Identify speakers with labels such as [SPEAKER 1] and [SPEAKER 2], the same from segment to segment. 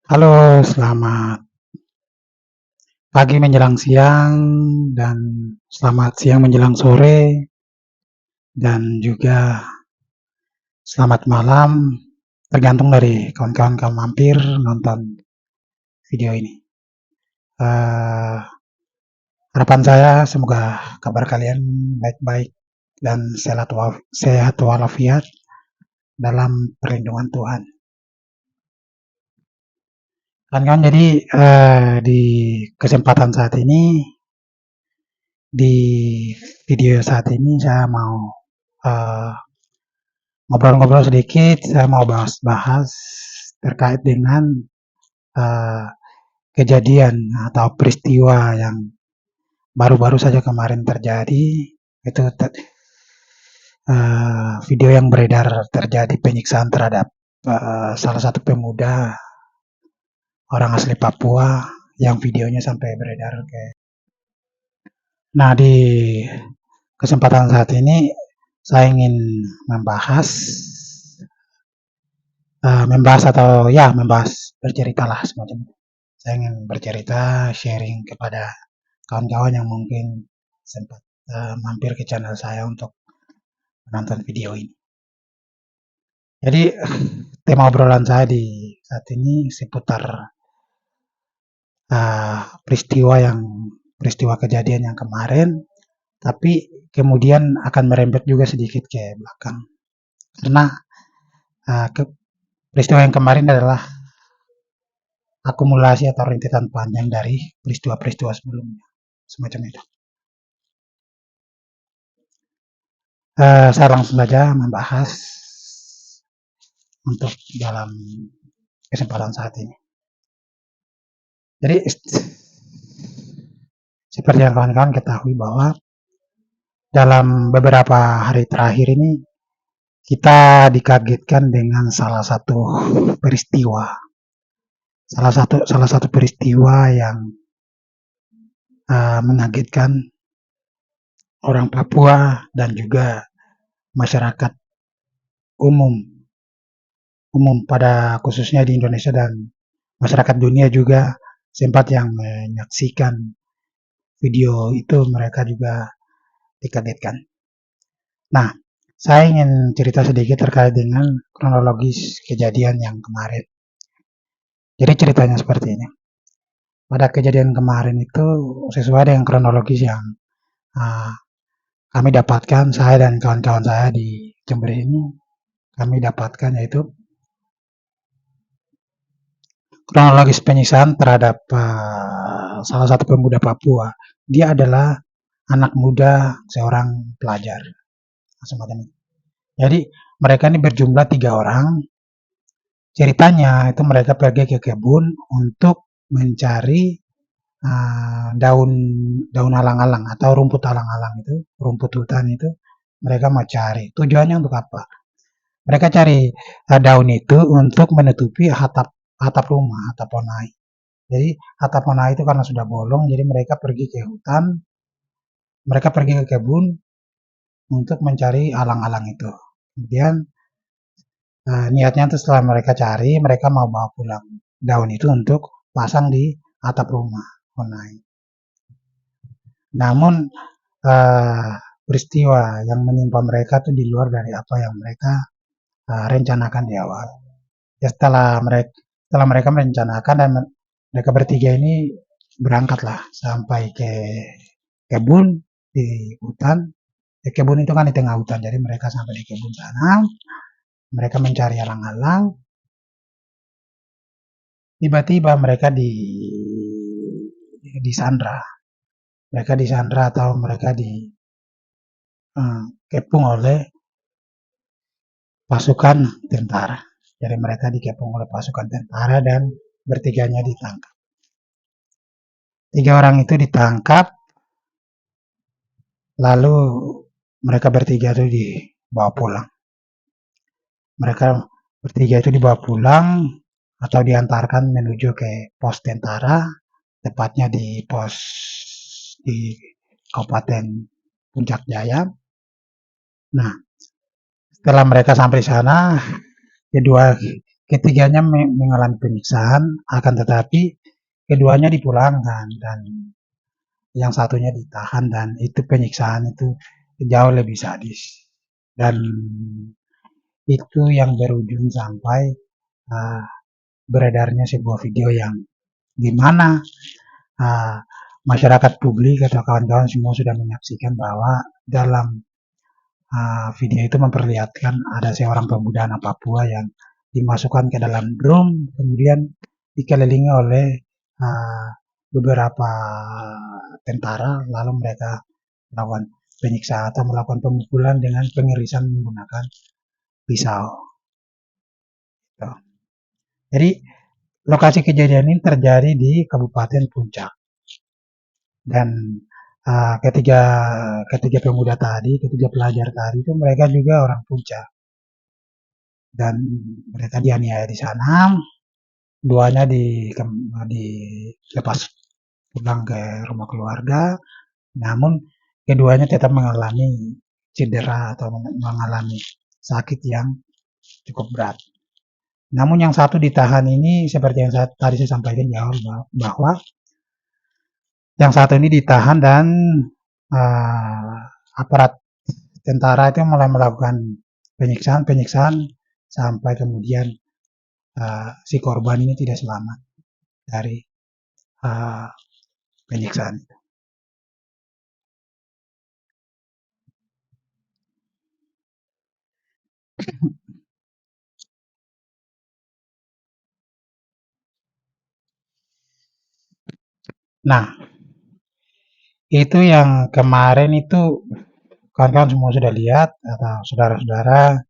[SPEAKER 1] Halo, selamat pagi menjelang siang dan selamat siang menjelang sore dan juga selamat malam, tergantung dari kawan-kawan kalau mampir nonton video ini. Eh, Harapan saya semoga kabar kalian baik-baik dan sehat walafiat dalam perlindungan Tuhan. Kawan-kawan, jadi di kesempatan saat ini, di video saat ini saya mau eh, ngobrol-ngobrol sedikit. Saya mau bahas-bahas terkait dengan uh, kejadian atau peristiwa yang baru-baru saja kemarin terjadi. Itu video yang beredar terjadi penyiksaan terhadap salah satu pemuda orang asli Papua yang videonya sampai beredar. Nah, di kesempatan saat ini saya ingin membahas membahas bercerita lah semacam itu. Saya ingin bercerita, sharing kepada kawan-kawan yang mungkin sempat mampir ke channel saya untuk menonton video ini. Jadi tema obrolan saya di saat ini seputar peristiwa kejadian yang kemarin, tapi kemudian akan merembet juga sedikit ke belakang. Karena peristiwa yang kemarin adalah akumulasi atau rentetan panjang dari peristiwa-peristiwa sebelumnya, semacam itu. Saya langsung saja membahas untuk dalam kesempatan saat ini. Jadi seperti yang kawan-kawan ketahui bahwa dalam beberapa hari terakhir ini kita dikagetkan dengan salah satu peristiwa, salah satu peristiwa yang mengagetkan orang Papua dan juga masyarakat umum pada khususnya di Indonesia dan masyarakat dunia juga sempat yang menyaksikan video itu, mereka juga dikagetkan. Nah, saya ingin cerita sedikit terkait dengan kronologis kejadian yang kemarin. Jadi ceritanya seperti ini. Pada kejadian kemarin itu sesuai dengan kronologis yang uh, kami dapatkan, saya dan kawan-kawan saya di Jember ini, kami dapatkan yaitu kronologis penyiksaan terhadap salah satu pemuda Papua. Dia adalah anak muda seorang pelajar, semacam itu. Jadi mereka ini berjumlah 3 orang. Ceritanya itu mereka pergi ke kebun untuk mencari daun alang-alang atau rumput alang-alang itu, rumput hutan itu mereka mau cari. Tujuannya untuk apa? Mereka cari daun itu untuk menutupi atap rumah, atap onai. Jadi atap onai itu karena sudah bolong, jadi mereka pergi ke hutan, mereka pergi ke kebun untuk mencari alang-alang itu. Kemudian niatnya itu setelah mereka cari, mereka mau bawa pulang daun itu untuk pasang di atap rumah onai. Namun peristiwa yang menimpa mereka itu di luar dari apa yang mereka rencanakan di awal. Ya, setelah mereka merencanakan dan mereka bertiga ini berangkatlah sampai ke kebun di hutan. Kebun itu kan di tengah hutan, jadi mereka sampai di kebun sana, mereka mencari alang-alang. Tiba-tiba mereka disandra. Mereka disandra atau mereka dikepung oleh pasukan tentara. Jadi mereka dikepung oleh pasukan tentara dan bertiganya ditangkap. 3 orang itu ditangkap, lalu mereka bertiga itu dibawa pulang. Mereka bertiga itu dibawa pulang atau diantarkan menuju ke pos tentara, tepatnya di pos di Kabupaten Puncak Jaya. Nah, setelah mereka sampai di sana, ketiganya mengalami penyiksaan, akan tetapi keduanya dipulangkan dan yang satunya ditahan, dan itu penyiksaan itu jauh lebih sadis. Dan itu yang berujung sampai uh, beredarnya sebuah video yang dimana masyarakat publik atau kawan-kawan semua sudah menyaksikan bahwa dalam video itu memperlihatkan ada seorang pemuda anak Papua yang dimasukkan ke dalam drum, kemudian dikelilingi oleh beberapa tentara, lalu mereka melakukan penyiksaan atau melakukan pemukulan dengan pengirisan menggunakan pisau. Jadi lokasi kejadian ini terjadi di Kabupaten Puncak, dan ketiga pemuda tadi, ketiga pelajar tadi itu mereka juga orang Puncak, dan mereka dianiaya di sana. Duanya dilepas pulang ke rumah keluarga, namun keduanya tetap mengalami cedera atau mengalami sakit yang cukup berat. Namun yang satu ditahan ini seperti yang tadi saya sampaikan di awal, bahwa yang satu ini ditahan dan aparat tentara itu mulai melakukan penyiksaan sampai kemudian si korban ini tidak selamat dari penyiksaan itu. Nah, itu yang kemarin itu kawan-kawan semua sudah lihat, atau saudara-saudara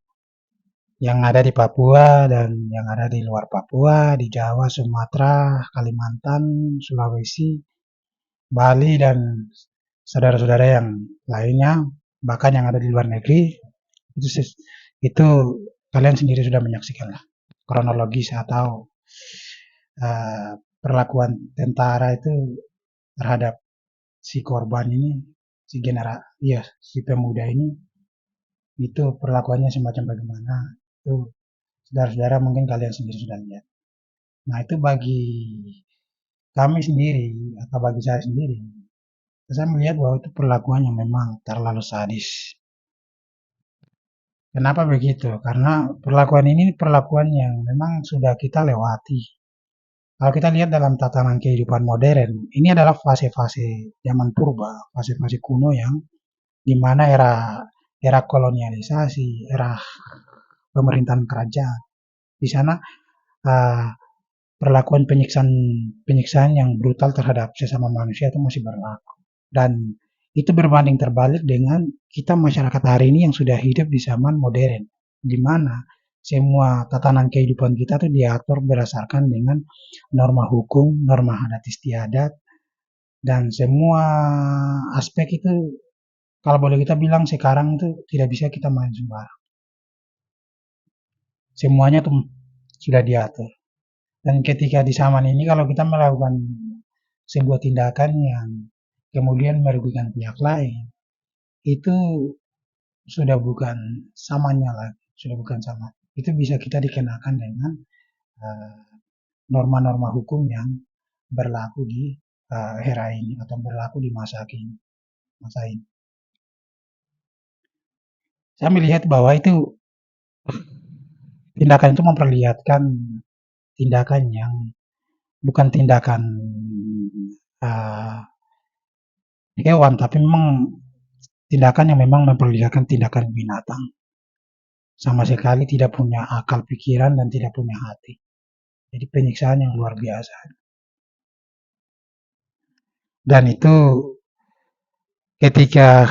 [SPEAKER 1] yang ada di Papua dan yang ada di luar Papua, di Jawa, Sumatera, Kalimantan, Sulawesi, Bali, dan saudara-saudara yang lainnya, bahkan yang ada di luar negeri, itu kalian sendiri sudah menyaksikan lah kronologis atau perlakuan tentara itu terhadap si korban ini, si pemuda ini, itu perlakuannya semacam bagaimana. Itu saudara-saudara mungkin kalian sendiri sudah lihat. Nah, itu bagi kami sendiri atau bagi saya sendiri, saya melihat bahwa itu perlakuan yang memang terlalu sadis. Kenapa begitu? Karena perlakuan ini perlakuan yang memang sudah kita lewati. Kalau kita lihat dalam tatanan kehidupan modern, ini adalah fase-fase zaman purba, fase-fase kuno yang dimana era kolonialisasi, era pemerintahan kerajaan. Di sana perlakuan penyiksaan yang brutal terhadap sesama manusia itu masih berlaku. Dan itu berbanding terbalik dengan kita masyarakat hari ini yang sudah hidup di zaman modern, di mana semua tatanan kehidupan kita itu diatur berdasarkan dengan norma hukum, norma adat istiadat, dan semua aspek itu kalau boleh kita bilang sekarang itu tidak bisa kita main sembarang. Semuanya tuh sudah diatur. Dan ketika di zaman ini kalau kita melakukan sebuah tindakan yang kemudian merugikan pihak lain, itu sudah bukan samanya lagi, sudah bukan sama. Itu bisa kita dikenakan dengan norma-norma hukum yang berlaku di era ini atau berlaku di masa ini. Saya melihat bahwa itu tindakan itu memperlihatkan tindakan yang bukan tindakan hewan, tapi memang tindakan yang memang memperlihatkan tindakan binatang. Sama sekali tidak punya akal pikiran dan tidak punya hati. Jadi penyiksaan yang luar biasa. Dan itu ketika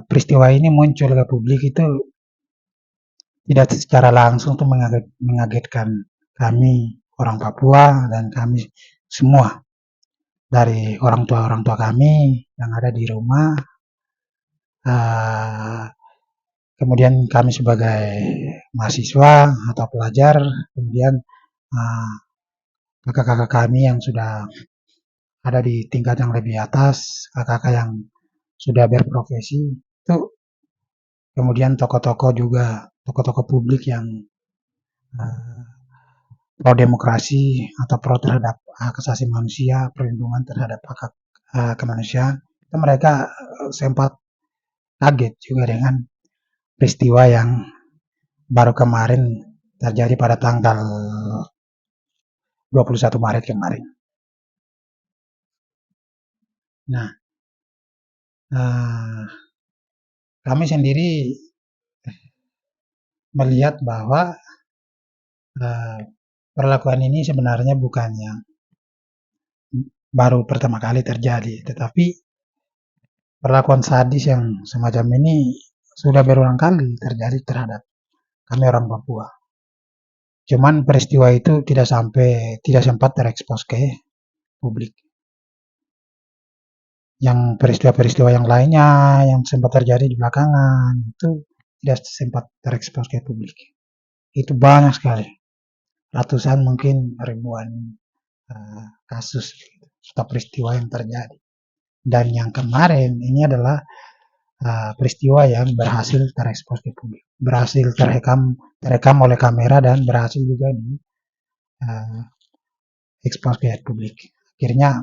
[SPEAKER 1] peristiwa ini muncul ke publik itu tidak secara langsung tuh mengagetkan kami orang Papua dan kami semua, dari orang tua kami yang ada di rumah, kemudian kami sebagai mahasiswa atau pelajar, kemudian kakak-kakak kami yang sudah ada di tingkat yang lebih atas, kakak-kakak yang sudah berprofesi, itu kemudian tokoh-tokoh juga tokoh-tokoh publik yang uh, pro demokrasi atau pro terhadap hak asasi manusia, perlindungan terhadap hak kemanusiaan, itu mereka sempat kaget juga dengan peristiwa yang baru kemarin terjadi pada tanggal 21 Maret kemarin. Nah, kami sendiri melihat bahwa perlakuan ini sebenarnya bukan yang baru pertama kali terjadi, tetapi perlakuan sadis yang semacam ini sudah berulang kali terjadi terhadap kami orang Papua. Cuman peristiwa itu tidak sempat terekspos ke publik. Yang peristiwa-peristiwa yang lainnya yang sempat terjadi di belakangan itu tidak sempat terekspos ke publik. Itu banyak sekali, ratusan mungkin ribuan kasus atau peristiwa yang terjadi. Dan yang kemarin ini adalah peristiwa yang berhasil terekspos ke publik, berhasil terekam oleh kamera dan berhasil juga di ekspos ke publik. Akhirnya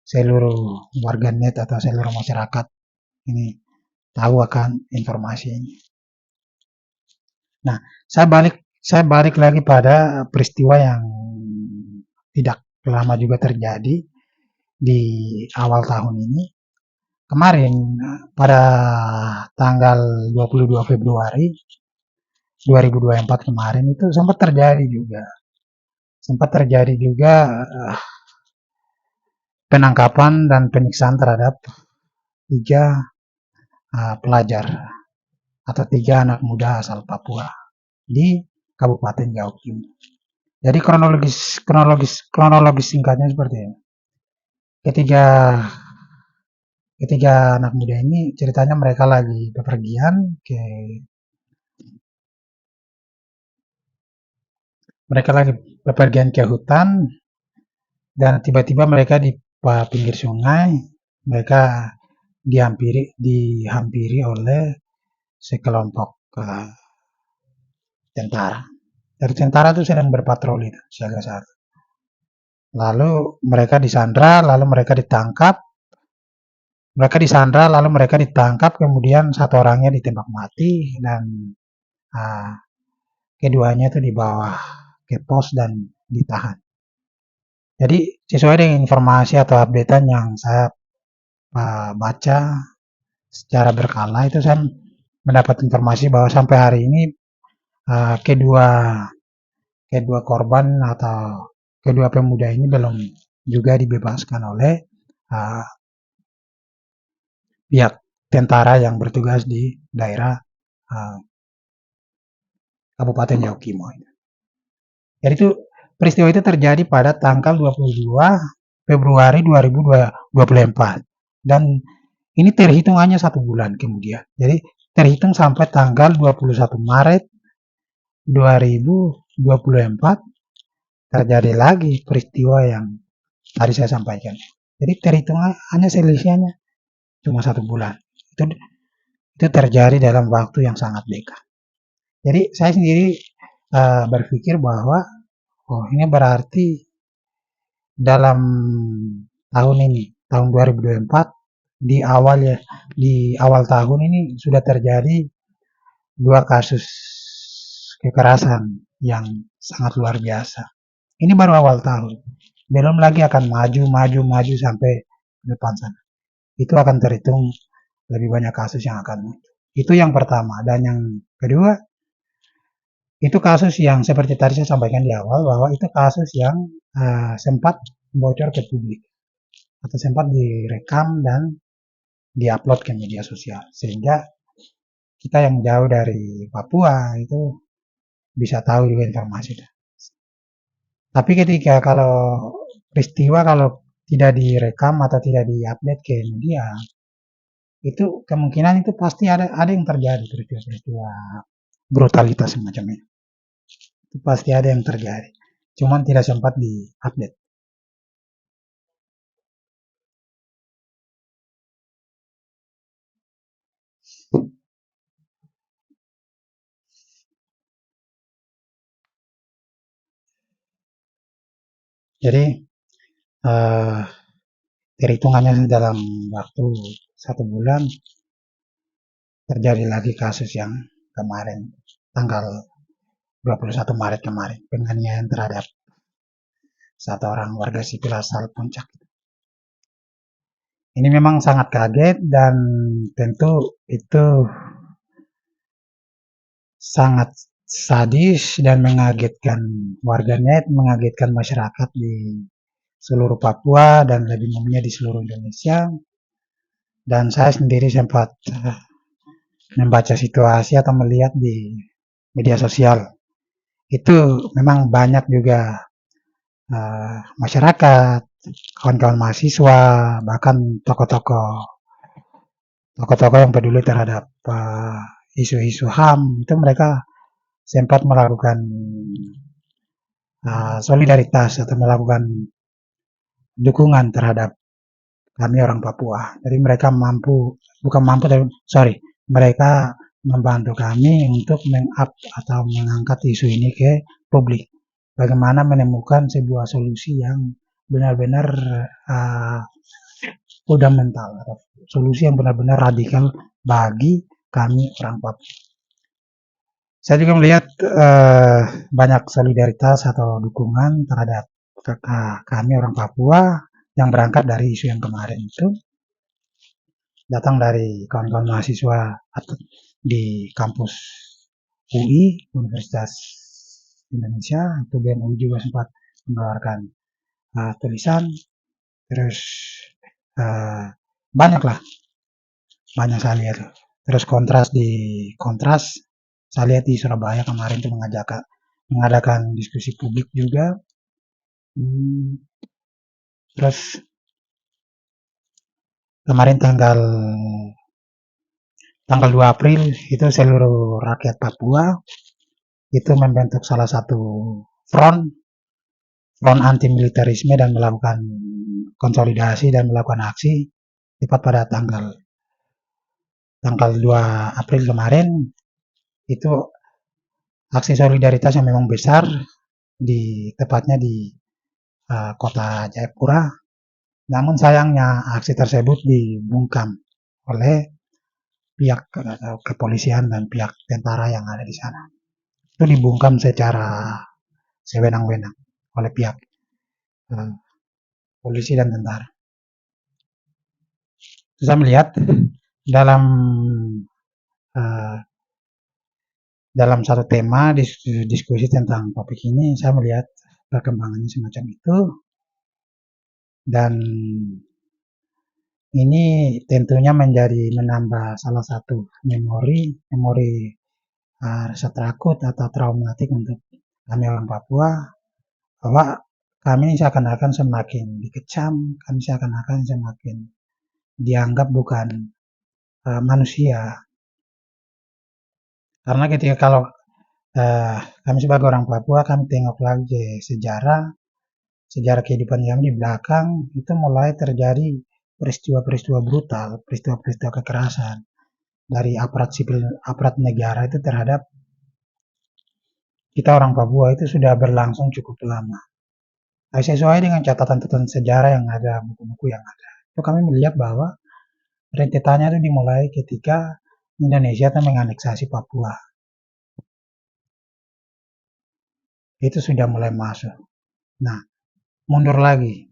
[SPEAKER 1] seluruh warganet atau seluruh masyarakat ini tahu akan informasi ini. Nah, saya balik lagi pada peristiwa yang tidak lama juga terjadi di awal tahun ini. Kemarin pada tanggal 22 Februari 2024 kemarin itu sempat terjadi juga. Sempat terjadi juga penangkapan dan penyiksaan terhadap 3 pelajar atau 3 anak muda asal Papua di Kabupaten Riau Timur. Jadi kronologis singkatnya seperti ini. Ketiga anak muda ini ceritanya mereka lagi bepergian ke hutan dan tiba-tiba mereka di pinggir sungai, mereka dihampiri oleh sekelompok tentara. Dari tentara itu sedang berpatroli siaga satu. Lalu mereka disandra, lalu mereka ditangkap. Kemudian satu orangnya ditembak mati dan keduanya itu dibawa ke pos dan ditahan. Jadi sesuai dengan informasi atau updatean yang saya baca secara berkala, itu saya mendapat informasi bahwa sampai hari ini kedua korban atau kedua pemuda ini belum juga dibebaskan oleh pihak tentara yang bertugas di daerah Kabupaten Yaukimo. Jadi itu peristiwa itu terjadi pada tanggal 22 Februari 2024 dan ini terhitung hanya 1 bulan kemudian. Jadi terhitung sampai tanggal 21 Maret 2024 terjadi lagi peristiwa yang tadi saya sampaikan. Jadi terhitung hanya selisihnya cuma 1 bulan. Itu terjadi dalam waktu yang sangat dekat. Jadi saya sendiri berpikir bahwa ini berarti dalam tahun ini, tahun 2024 di awal tahun ini sudah terjadi 2 kasus kekerasan yang sangat luar biasa. Ini baru awal tahun. Belum lagi akan maju sampai depan sana. Itu akan terhitung lebih banyak kasus yang akan muncul. Itu yang pertama. Dan yang kedua, itu kasus yang seperti tadi saya sampaikan di awal bahwa itu kasus yang sempat bocor ke publik atau sempat direkam dan diupload ke media sosial sehingga kita yang jauh dari Papua itu bisa tahu juga informasi itu. Tapi ketika peristiwa kalau tidak direkam atau tidak diupdate ke media, itu kemungkinan itu pasti ada yang terjadi peristiwa brutalitas semacamnya. Itu pasti ada yang terjadi. Cuman tidak sempat diupdate. Jadi perhitungannya dalam waktu 1 bulan terjadi lagi kasus yang kemarin tanggal 21 Maret kemarin, penganiayaan terhadap satu orang warga sipil asal Puncak. Ini memang sangat kaget dan tentu itu sangat sadis dan mengagetkan warganet, mengagetkan masyarakat di seluruh Papua dan lebih umumnya di seluruh Indonesia. Dan saya sendiri sempat membaca situasi atau melihat di media sosial. Itu memang banyak juga masyarakat, kawan-kawan mahasiswa, bahkan tokoh-tokoh yang peduli terhadap isu-isu HAM, itu mereka sempat melakukan solidaritas atau melakukan dukungan terhadap kami orang Papua. Jadi mereka mereka membantu kami untuk meng-up atau mengangkat isu ini ke publik. Bagaimana menemukan sebuah solusi yang benar-benar fundamental atau solusi yang benar-benar radikal bagi kami orang Papua. Saya juga melihat banyak solidaritas atau dukungan terhadap kami orang Papua yang berangkat dari isu yang kemarin itu, datang dari kawan-kawan mahasiswa di kampus UI, Universitas Indonesia, itu BEM UI juga sempat mengeluarkan tulisan, terus banyak saya lihat. Terus kontras saya lihat di Surabaya kemarin itu mengadakan diskusi publik juga. Terus kemarin tanggal 2 April itu seluruh rakyat Papua itu membentuk salah satu front anti militerisme dan melakukan konsolidasi dan melakukan aksi tepat pada tanggal 2 April kemarin. Itu aksi solidaritas yang memang besar tepatnya di kota Jayapura. Namun sayangnya aksi tersebut dibungkam oleh pihak kepolisian dan pihak tentara yang ada di sana. Itu dibungkam secara sewenang-wenang oleh pihak polisi dan tentara. Saya melihat dalam satu tema diskusi tentang topik ini, saya melihat perkembangannya semacam itu, dan ini tentunya menambah salah satu memori rasa takut atau traumatik untuk kami orang Papua, bahwa kami seakan-akan semakin dikecam, kami seakan-akan semakin dianggap bukan manusia. Karena ketika kalau kami sebagai orang Papua, kami tengok lagi sejarah kehidupan kami di belakang, itu mulai terjadi peristiwa-peristiwa brutal, peristiwa-peristiwa kekerasan dari aparat negara itu terhadap kita orang Papua itu sudah berlangsung cukup lama. Sesuai dengan catatan sejarah yang ada, buku-buku yang ada, itu kami melihat bahwa rentetannya itu dimulai ketika Indonesia itu menganeksasi Papua. Itu sudah mulai masuk. Nah, mundur lagi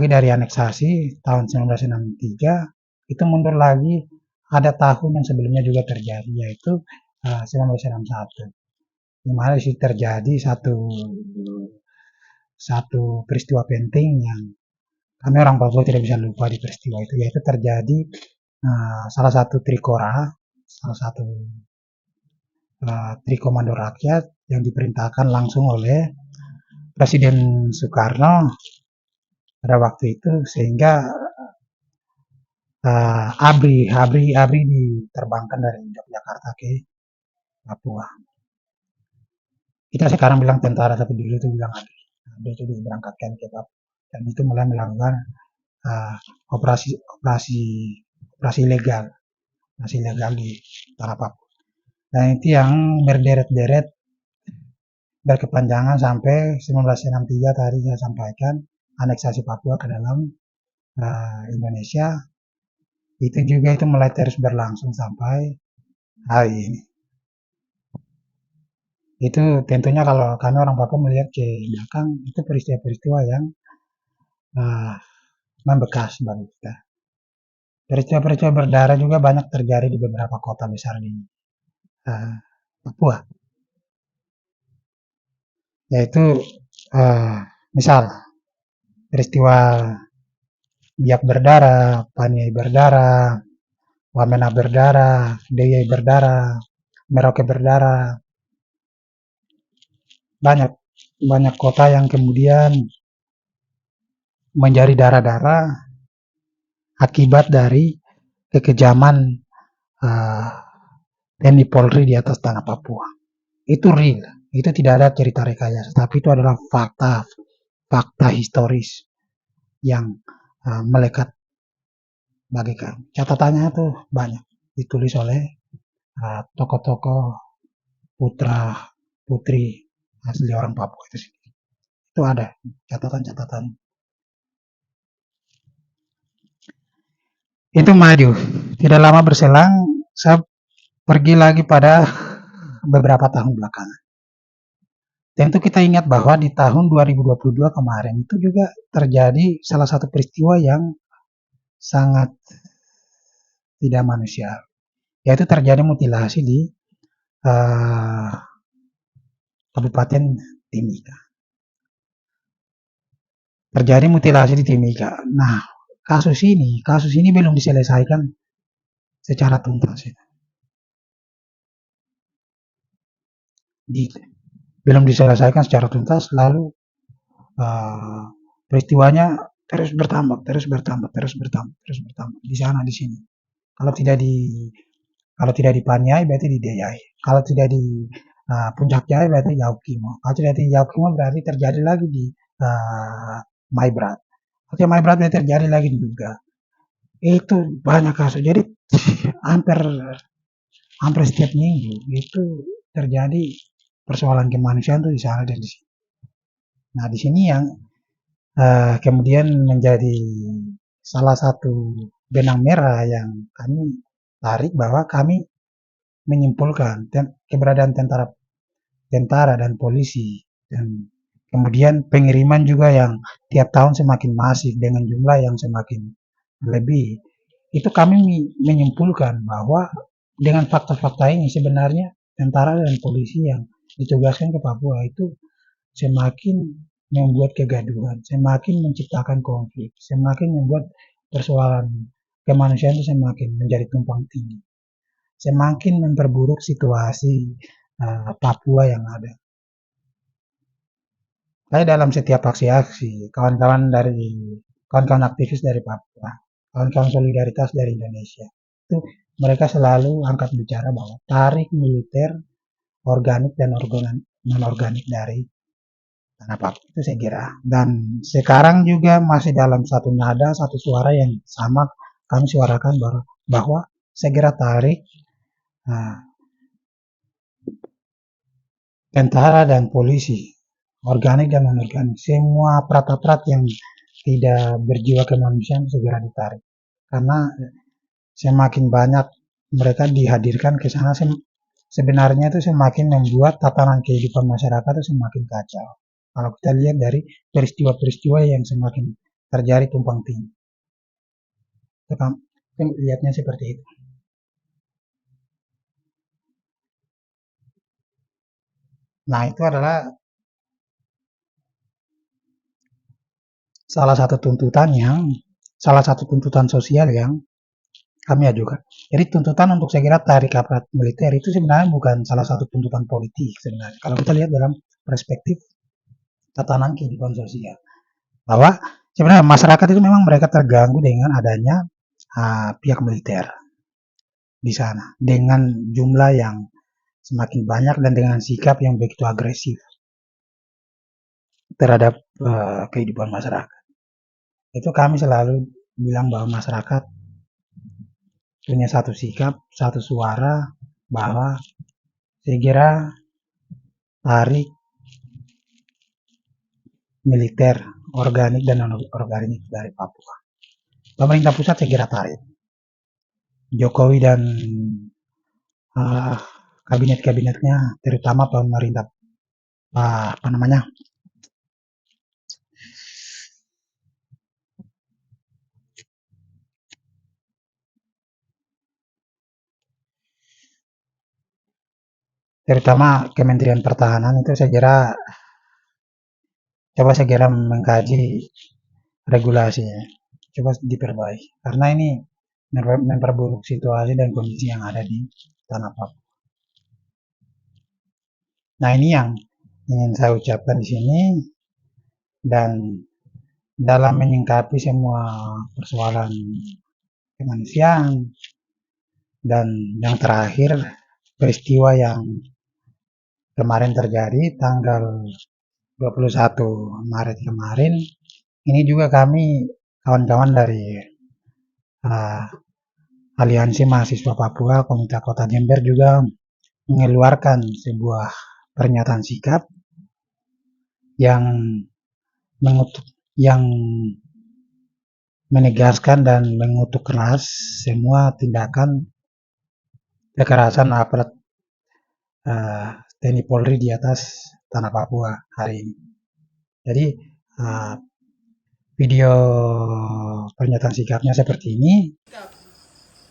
[SPEAKER 1] dari aneksasi tahun 1963, itu mundur lagi ada tahun yang sebelumnya juga terjadi, yaitu 1961, di mana sih terjadi satu peristiwa penting yang kami orang Papua tidak bisa lupa di peristiwa itu, yaitu terjadi salah satu trikomando rakyat yang diperintahkan langsung oleh Presiden Soekarno pada waktu itu, sehingga ABRI diterbangkan dari Yogyakarta ke Papua. Kita sekarang bilang tentara, tapi dulu itu bilang ABRI itu diberangkatkan ke Papua, dan itu mulai melakukan operasi ilegal di tanah Papua. Dan itu yang berderet-deret berkepanjangan sampai 1963 tadi saya sampaikan, aneksasi Papua ke dalam Indonesia. Itu juga itu mulai terus berlangsung sampai hari ini. Itu tentunya kalau kami orang Papua melihat ke belakang, itu peristiwa-peristiwa yang membekas bagi kita. Peristiwa-peristiwa berdarah juga banyak terjadi di beberapa kota besar di Papua. Yaitu misal peristiwa Biak berdarah, Paniai berdarah, Wamena berdarah, Deyai berdarah, Merauke berdarah. Banyak kota yang kemudian menjadi darah-darah akibat dari kekejaman TNI Polri di atas tanah Papua. Itu real, itu tidak ada cerita rekayasa, tapi itu adalah fakta historis yang melekat bagi kami. Catatannya itu banyak ditulis oleh tokoh-tokoh putra putri asli orang Papua itu sendiri. Itu ada catatan-catatan. Itu maju. Tidak lama berselang, saya pergi lagi pada beberapa tahun belakangan. Tentu kita ingat bahwa di tahun 2022 kemarin itu juga terjadi salah satu peristiwa yang sangat tidak manusiawi, yaitu terjadi mutilasi di Kabupaten Timika. Terjadi mutilasi di Timika. Nah, kasus ini belum diselesaikan secara tuntas. Belum diselesaikan secara tuntas, lalu peristiwanya terus bertambah di sana di sini. Kalau tidak di Paniai berarti di Deyai. Kalau tidak di Puncak Jaya berarti Yaukimo. Kalau tidak di Yaukimo berarti terjadi lagi di Maibrat. Oke, Maibrat berarti terjadi lagi di Duga. Itu banyak kasus. Jadi hampir setiap minggu itu terjadi persoalan kemanusiaan tuh di sana dan di sini. Nah, di sini yang kemudian menjadi salah satu benang merah yang kami tarik bahwa kami menyimpulkan keberadaan tentara dan polisi dan kemudian pengiriman juga yang tiap tahun semakin masif dengan jumlah yang semakin lebih. Itu kami menyimpulkan bahwa dengan fakta-fakta ini sebenarnya tentara dan polisi yang ditugaskan ke Papua itu semakin membuat kegaduhan, semakin menciptakan konflik, semakin membuat persoalan kemanusiaan itu semakin menjadi tumpang tindih, semakin memperburuk situasi Papua yang ada. Saya dalam setiap aksi-aksi, kawan-kawan aktivis dari Papua, kawan-kawan solidaritas dari Indonesia, itu mereka selalu angkat bicara bahwa tarik militer organik dan non-organik dari tanah Papua itu saya kira. Dan sekarang juga masih dalam satu nada, satu suara yang sama kami suarakan bahwa segera tarik tentara dan polisi, organik dan non-organik, semua aparat-aparat yang tidak berjiwa kemanusiaan segera ditarik. Karena semakin banyak mereka dihadirkan ke sana, sebenarnya itu semakin membuat tatanan kehidupan masyarakat itu semakin kacau. Kalau kita lihat dari peristiwa-peristiwa yang semakin terjadi tumpang tindih, kita lihatnya seperti itu. Nah, itu adalah salah satu tuntutan sosial yang kami ajukan. Jadi tuntutan untuk segera tarik aparat militer itu sebenarnya bukan salah satu tuntutan politik sebenarnya. Kalau kita lihat dalam perspektif tatanan kehidupan sosial, bahwa sebenarnya masyarakat itu memang mereka terganggu dengan adanya pihak militer di sana dengan jumlah yang semakin banyak dan dengan sikap yang begitu agresif terhadap kehidupan masyarakat. Itu kami selalu bilang bahwa masyarakat punya satu sikap, satu suara bahwa segera tarik militer organik dan non-organik dari Papua. Pemerintah pusat saya kira tarik. Jokowi dan kabinet-kabinetnya, terutama pemerintah apa namanya, terutama Kementerian Pertahanan itu saya kira mengkaji regulasinya, coba diperbaiki karena ini memperburuk situasi dan kondisi yang ada di tanah Papua. Nah, ini yang ingin saya ucapkan di sini, dan dalam menyingkapi semua persoalan kemanusiaan, dan yang terakhir peristiwa yang kemarin terjadi tanggal 21 Maret kemarin, ini juga kami kawan-kawan dari Aliansi Mahasiswa Papua Komite Kota Jember juga mengeluarkan sebuah pernyataan sikap yang menegaskan dan mengutuk keras semua tindakan kekerasan aparat TNI Polri di atas tanah Papua hari ini. Jadi video pernyataan sikapnya seperti ini.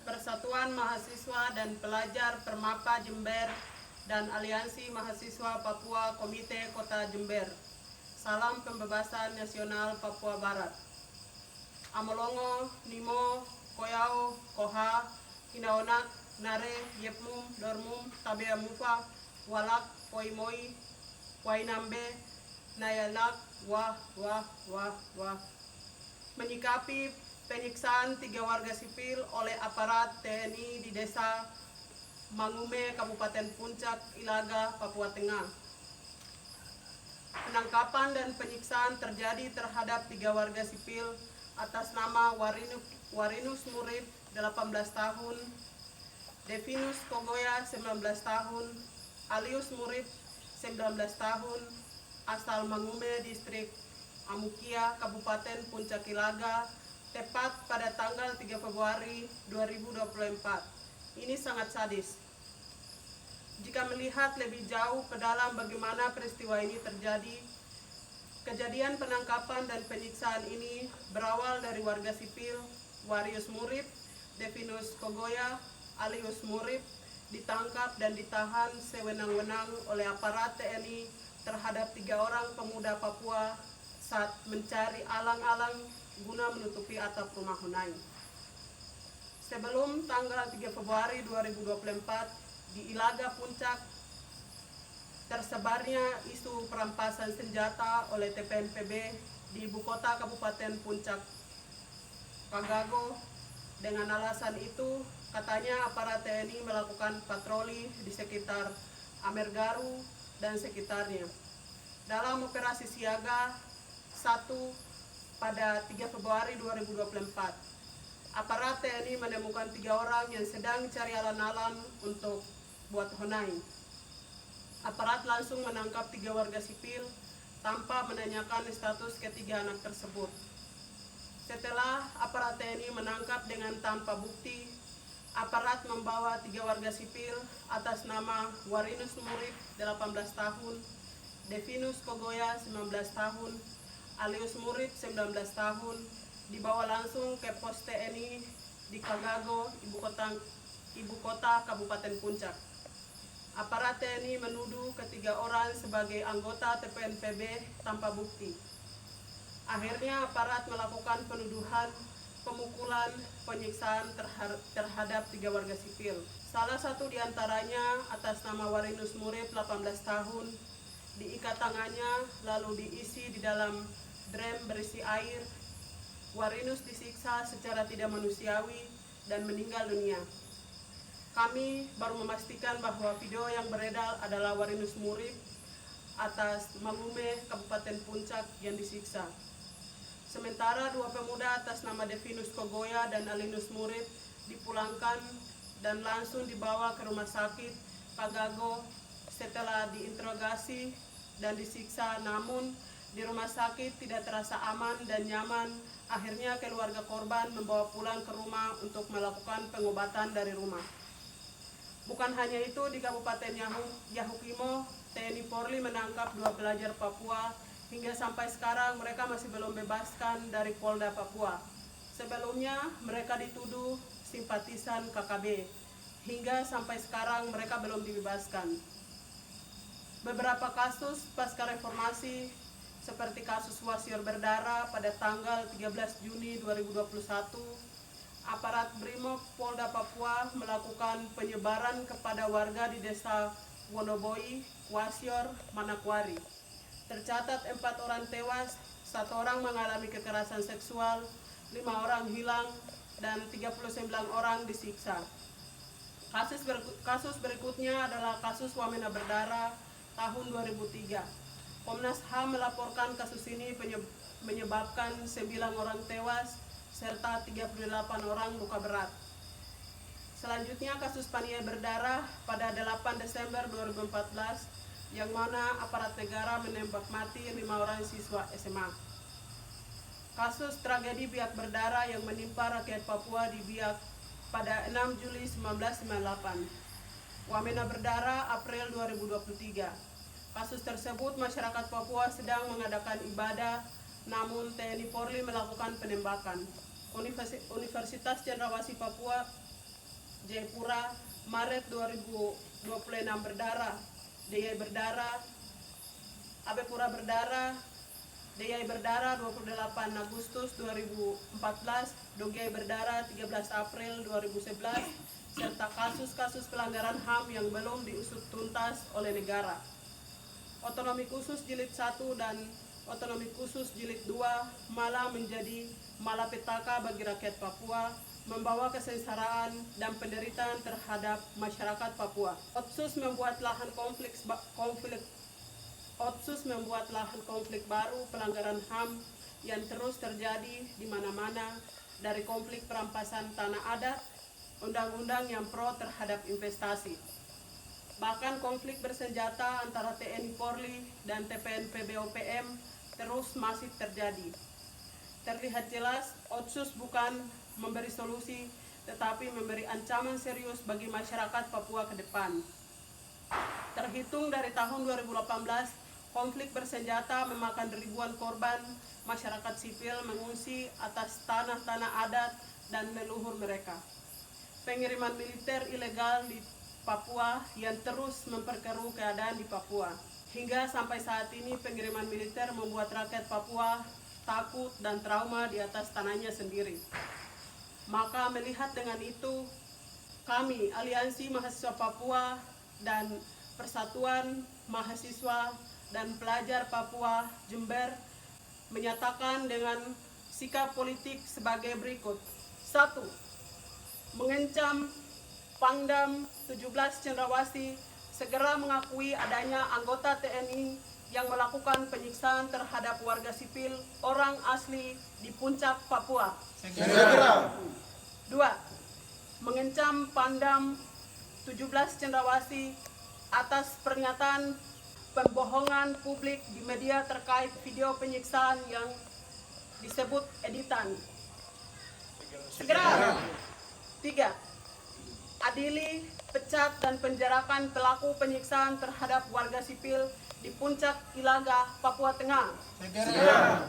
[SPEAKER 2] Persatuan Mahasiswa dan Pelajar Permapa Jember dan Aliansi Mahasiswa Papua Komite Kota Jember. Salam Pembebasan Nasional Papua Barat. Amolongo, Nimo, Koyao, Koha, Inaonak, Nare, Yepmum, Dormum, Tabea Mufa, Walak, Poimoi, Wainambe, Nayalak, Wah. Menyikapi penyiksaan 3 warga sipil oleh aparat TNI di Desa Mangume, Kabupaten Puncak, Ilaga, Papua Tengah. Penangkapan dan penyiksaan terjadi terhadap 3 warga sipil atas nama Warinus Murib, 18 tahun, Devinus Kogoya, 19 tahun, Alius Murib, 19 tahun, asal Mangume, Distrik Amukia, Kabupaten Puncak Ilaga, tepat pada tanggal 3 Februari 2024. Ini sangat sadis. Jika melihat lebih jauh ke dalam bagaimana peristiwa ini terjadi, kejadian penangkapan dan penyiksaan ini berawal dari warga sipil Warinus Murib, Devinus Kogoya, Alius Murib ditangkap dan ditahan sewenang-wenang oleh aparat TNI terhadap 3 orang pemuda Papua saat mencari alang-alang guna menutupi atap rumah Honai. Sebelum tanggal 3 Februari 2024, di Ilaga Puncak tersebarnya isu perampasan senjata oleh TPNPB di ibu kota Kabupaten Puncak Kagago. Dengan alasan itu, katanya aparat TNI melakukan patroli di sekitar Amergaru dan sekitarnya. Dalam operasi siaga 1 pada 3 Februari 2024, aparat TNI menemukan 3 orang yang sedang cari alan-alan untuk buat Honai. Aparat langsung menangkap 3 warga sipil tanpa menanyakan status ketiga anak tersebut. Setelah aparat TNI menangkap dengan tanpa bukti, aparat membawa 3 warga sipil atas nama Warinus Murib, 18 tahun, Devinus Kogoya, 19 tahun, Alius Murib, 19 tahun, dibawa langsung ke pos TNI di Kagago, ibu kota Kabupaten Puncak. Aparat TNI menuduh ketiga orang sebagai anggota TPNPB tanpa bukti. Akhirnya aparat melakukan penuduhan pemukulan, penyiksaan terhadap 3 warga sipil. Salah satu diantaranya atas nama Warinus Murib, 18 tahun, diikat tangannya lalu diisi di dalam drum berisi air. Warinus disiksa secara tidak manusiawi dan meninggal dunia. Kami baru memastikan bahwa video yang beredar adalah Warinus Murib atas Mangume, Kabupaten Puncak yang disiksa. Sementara 2 pemuda atas nama Devinus Kogoya dan Alinus Murib dipulangkan dan langsung dibawa ke rumah sakit Kagago setelah diinterogasi dan disiksa, namun di rumah sakit tidak terasa aman dan nyaman. Akhirnya keluarga korban membawa pulang ke rumah untuk melakukan pengobatan dari rumah. Bukan hanya itu, di Kabupaten Yahukimo, TNI Polri menangkap 2 pelajar Papua. Hingga sampai sekarang mereka masih belum bebaskan dari Polda Papua. Sebelumnya mereka dituduh simpatisan KKB. Hingga sampai sekarang mereka belum dibebaskan. Beberapa kasus pasca reformasi seperti kasus Wasior Berdarah pada tanggal 13 Juni 2021, aparat Brimob Polda Papua melakukan penyebaran kepada warga di desa Wonoboi, Wasior, Manakwari. Tercatat 4 orang tewas, 1 orang mengalami kekerasan seksual, 5 orang hilang, dan 39 orang disiksa. Kasus berikutnya adalah kasus Wamena Berdarah tahun 2003. Komnas HAM melaporkan kasus ini menyebabkan 9 orang tewas serta 38 orang luka berat. Selanjutnya kasus Paniai Berdarah pada 8 Desember 2014 yang mana aparat negara menembak mati 5 orang siswa SMA. Kasus tragedi Biak Berdarah yang menimpa rakyat Papua di Biak pada 6 Juli 1998. Wamena Berdarah April 2023. Kasus tersebut masyarakat Papua sedang mengadakan ibadah, namun TNI Polri melakukan penembakan. Universitas Cendrawasih Papua, Jayapura, Maret 2026 Berdarah, Deyai Berdarah, Abepura Berdarah, Deyai Berdarah 28 Agustus 2014, Dogai Berdarah 13 April 2011, serta kasus-kasus pelanggaran HAM yang belum diusut tuntas oleh negara. Otonomi khusus jilid 1 dan otonomi khusus jilid 2 malah menjadi malapetaka bagi rakyat Papua, membawa kesengsaraan dan penderitaan terhadap masyarakat Papua. Otsus membuat lahan konflik baru, pelanggaran HAM yang terus terjadi di mana-mana, dari konflik perampasan tanah adat, undang-undang yang pro terhadap investasi. Bahkan konflik bersenjata antara TNI Polri dan TPNPB-OPM terus masih terjadi. Terlihat jelas, Otsus bukan memberi solusi, tetapi memberi ancaman serius bagi masyarakat Papua ke depan. Terhitung dari tahun 2018, konflik bersenjata memakan ribuan korban, masyarakat sipil mengungsi atas tanah-tanah adat dan leluhur mereka. Pengiriman militer ilegal di Papua yang terus memperkeruh keadaan di Papua. Hingga sampai saat ini pengiriman militer membuat rakyat Papua takut dan trauma di atas tanahnya sendiri. Maka melihat dengan itu, kami Aliansi Mahasiswa Papua dan Persatuan Mahasiswa dan Pelajar Papua Jember menyatakan dengan sikap politik sebagai berikut. 1. Mengancam Pangdam 17 Cendrawasih segera mengakui adanya anggota TNI yang melakukan penyiksaan terhadap warga sipil orang asli di Puncak, Papua. Segera. 2. Mengancam Pangdam 17 Cendrawasih atas pernyataan pembohongan publik di media terkait video penyiksaan yang disebut editan. Segera. 3. Adili, pecat, dan penjarakan pelaku penyiksaan terhadap warga sipil di Puncak Ilaga, Papua Tengah. Segera.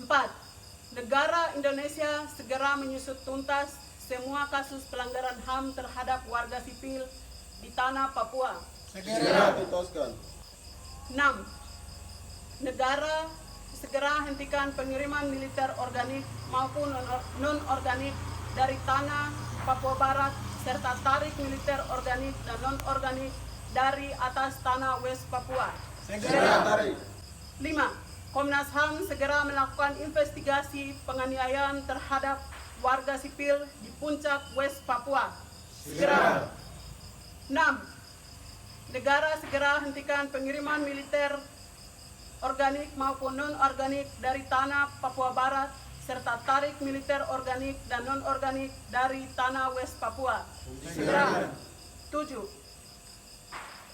[SPEAKER 2] 4. Negara Indonesia segera menyusut tuntas semua kasus pelanggaran HAM terhadap warga sipil di tanah Papua. Segera dituntaskan. 6. Negara segera hentikan pengiriman militer organik maupun non-organik dari tanah Papua Barat, serta tarik militer organik dan non-organik dari atas tanah West Papua. Segera tarik. 5. Komnas HAM segera melakukan investigasi penganiayaan terhadap warga sipil di Puncak West Papua. Segera. 6. Negara segera hentikan pengiriman militer organik maupun non-organik dari tanah Papua Barat, serta tarik militer organik dan non-organik dari tanah West Papua. Segera. 7.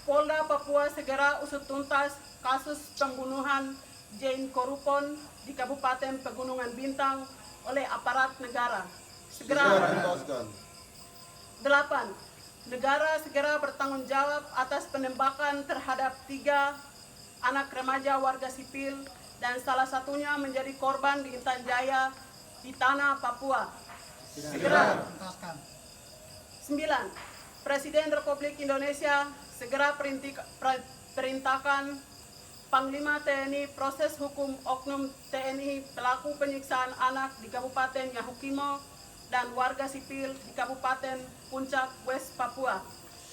[SPEAKER 2] Polda Papua segera usut tuntas kasus pembunuhan Jane Korupon di Kabupaten Pegunungan Bintang oleh aparat negara. Segera. 8. Negara segera bertanggung jawab atas penembakan terhadap 3 anak remaja warga sipil dan salah satunya menjadi korban di Intan Jaya di tanah Papua. Segera. 9. Presiden Republik Indonesia segera perintahkan Panglima TNI proses hukum oknum TNI pelaku penyiksaan anak di Kabupaten Yahukimo dan warga sipil di Kabupaten Puncak West Papua.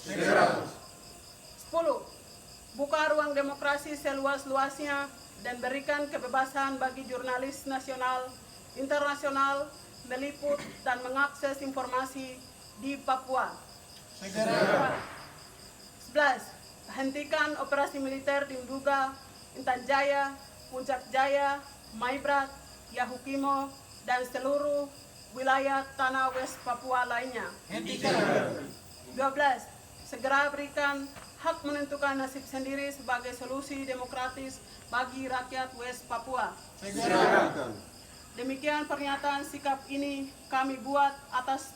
[SPEAKER 2] 10. Buka ruang demokrasi seluas-luasnya dan berikan kebebasan bagi jurnalis nasional, internasional, meliput dan mengakses informasi di Papua. 11. Hentikan operasi militer di Nduga, Intan Jaya, Puncak Jaya, Maibrat, Yahukimo, dan seluruh wilayah tanah West Papua lainnya. 12. Segera berikan hak menentukan nasib sendiri sebagai solusi demokratis bagi rakyat West Papua. Demikian pernyataan sikap ini kami buat atas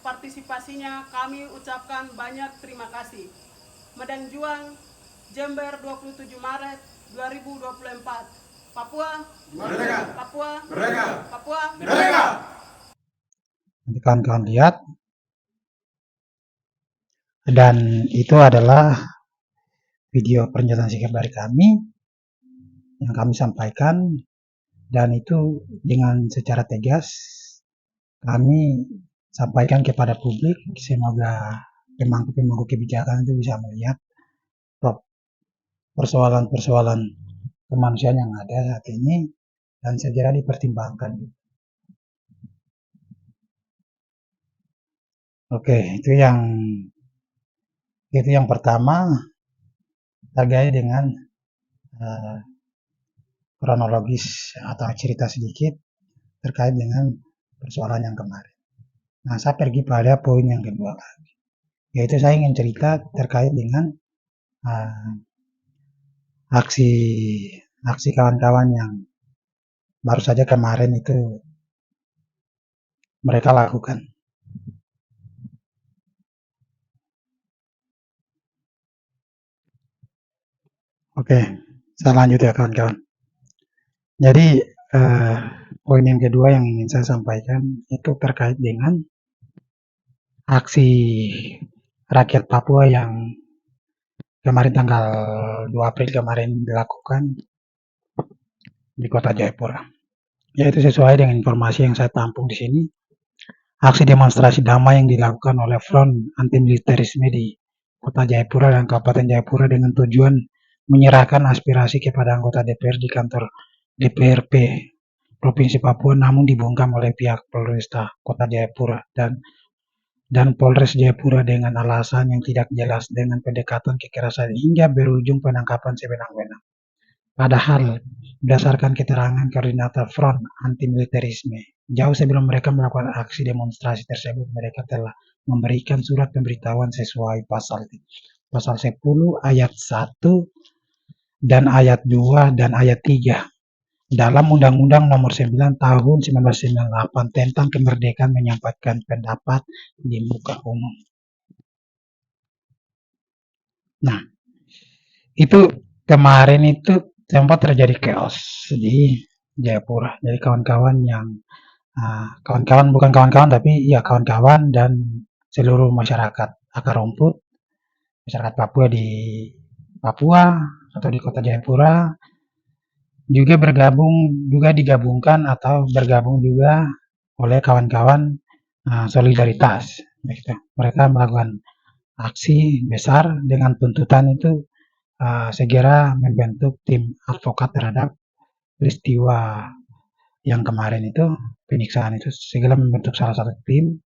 [SPEAKER 2] partisipasinya. Kami ucapkan banyak terima kasih. Medang Juang, Jember, 27 Maret 2024. Papua Merdeka! Papua Merdeka! Papua Merdeka!
[SPEAKER 1] Nanti kawan-kawan lihat, dan itu adalah video pernyataan sikap dari kami yang kami sampaikan, dan itu dengan secara tegas kami sampaikan kepada publik. Semoga pemangku kebijakan itu bisa melihat persoalan-persoalan kemanusiaan yang ada saat ini dan segera dipertimbangkan. Oke, itu yang pertama terkait dengan kronologis atau cerita sedikit terkait dengan persoalan yang kemarin. Nah, saya pergi pada poin yang kedua lagi, yaitu saya ingin cerita terkait dengan aksi kawan-kawan yang baru saja kemarin itu mereka lakukan. Oke, saya lanjut ya kawan-kawan. Jadi poin yang kedua yang ingin saya sampaikan itu terkait dengan aksi rakyat Papua yang kemarin tanggal 2 April kemarin dilakukan di Kota Jayapura. Yaitu sesuai dengan informasi yang saya tampung di sini, aksi demonstrasi damai yang dilakukan oleh Front Anti Militerisme di Kota Jayapura dan Kabupaten Jayapura dengan tujuan menyerahkan aspirasi kepada anggota DPR di kantor DPRP Provinsi Papua, namun dibungkam oleh pihak Polresta Kota Jayapura dan Polres Jayapura dengan alasan yang tidak jelas dengan pendekatan kekerasan hingga berujung penangkapan sewenang-wenang. Padahal berdasarkan keterangan koordinator Front Anti Militerisme, jauh sebelum mereka melakukan aksi demonstrasi tersebut, mereka telah memberikan surat pemberitahuan sesuai pasal 10 ayat 1 dan ayat 2 dan ayat 3 dalam Undang-Undang Nomor 9 Tahun 1998 tentang kemerdekaan menyampaikan pendapat di muka umum. Nah, itu kemarin itu sempat terjadi chaos di Jayapura. Jadi kawan-kawan bukan kawan-kawan tapi ya kawan-kawan dan seluruh masyarakat akar rumput, masyarakat Papua di Papua atau di Kota Jayapura juga digabungkan atau bergabung juga oleh kawan-kawan solidaritas. Mereka melakukan aksi besar dengan tuntutan itu segera membentuk tim advokat terhadap peristiwa yang kemarin itu, penyiksaan itu, segera membentuk salah satu tim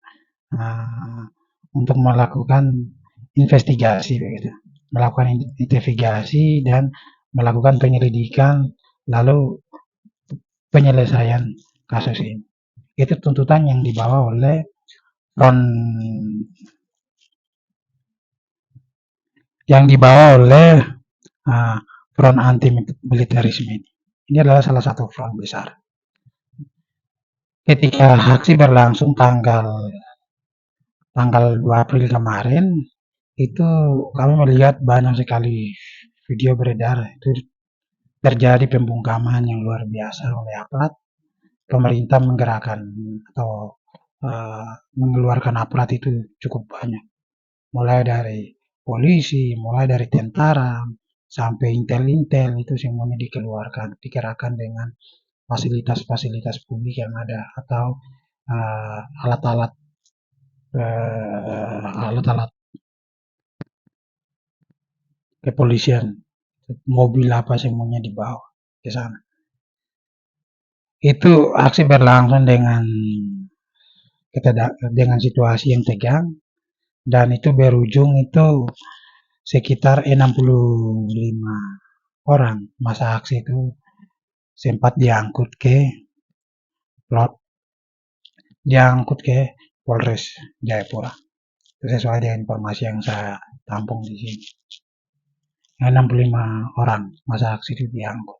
[SPEAKER 1] untuk melakukan investigasi begitu. Melakukan investigasi dan melakukan penyelidikan lalu penyelesaian kasus ini. Itu tuntutan yang dibawa oleh Front Anti Militerisme ini. Ini adalah salah satu front besar. Ketika aksi berlangsung tanggal 2 April kemarin, itu kami melihat banyak sekali video beredar, itu terjadi pembungkaman yang luar biasa oleh aparat. Pemerintah menggerakkan atau mengeluarkan aparat itu cukup banyak, mulai dari polisi, mulai dari tentara, sampai intel-intel itu semuanya dikeluarkan, dikerahkan dengan fasilitas-fasilitas publik yang ada atau alat-alat alat-alat kepolisian, mobil apa semuanya dibawa ke sana. Itu aksi berlangsung dengan situasi yang tegang, dan itu berujung itu sekitar 65 orang masa aksi itu sempat diangkut ke Polres Jayapura. Itu sesuai dengan informasi yang saya tampung di sini. 65 orang masa aksi itu diangkut.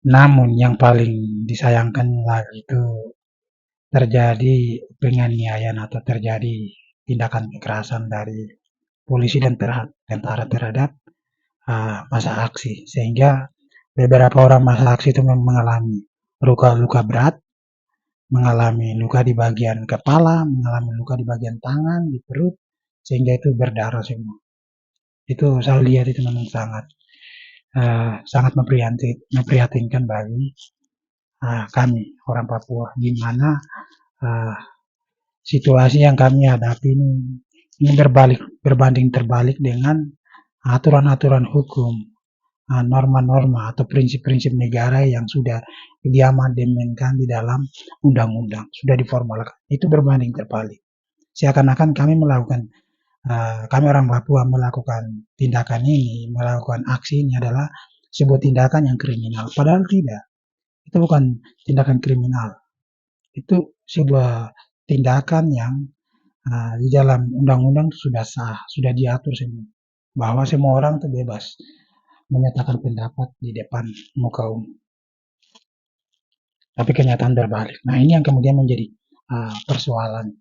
[SPEAKER 1] Namun yang paling disayangkan lagi itu terjadi penganiayaan atau terjadi tindakan kekerasan dari polisi dan tentara terhadap masa aksi, sehingga beberapa orang masa aksi itu mengalami luka-luka berat, mengalami luka di bagian kepala, mengalami luka di bagian tangan, di perut, sehingga itu berdarah semua. Itu saya lihat itu memang sangat memprihatinkan bagi kami orang Papua, di mana situasi yang kami hadapi ini berbanding terbalik dengan aturan-aturan hukum, norma-norma atau prinsip-prinsip negara yang sudah diamandemenkan di dalam undang-undang, sudah diformalkan. Itu berbanding terbalik. Seakan-akan kami orang Papua melakukan tindakan ini, melakukan aksi ini adalah sebuah tindakan yang kriminal. Padahal tidak. Itu bukan tindakan kriminal. Itu sebuah tindakan yang di dalam undang-undang sudah sah, sudah diatur semua, bahwa semua orang itu bebas menyatakan pendapat di depan muka umum. Tapi kenyataan berbalik. Nah, ini yang kemudian menjadi persoalan.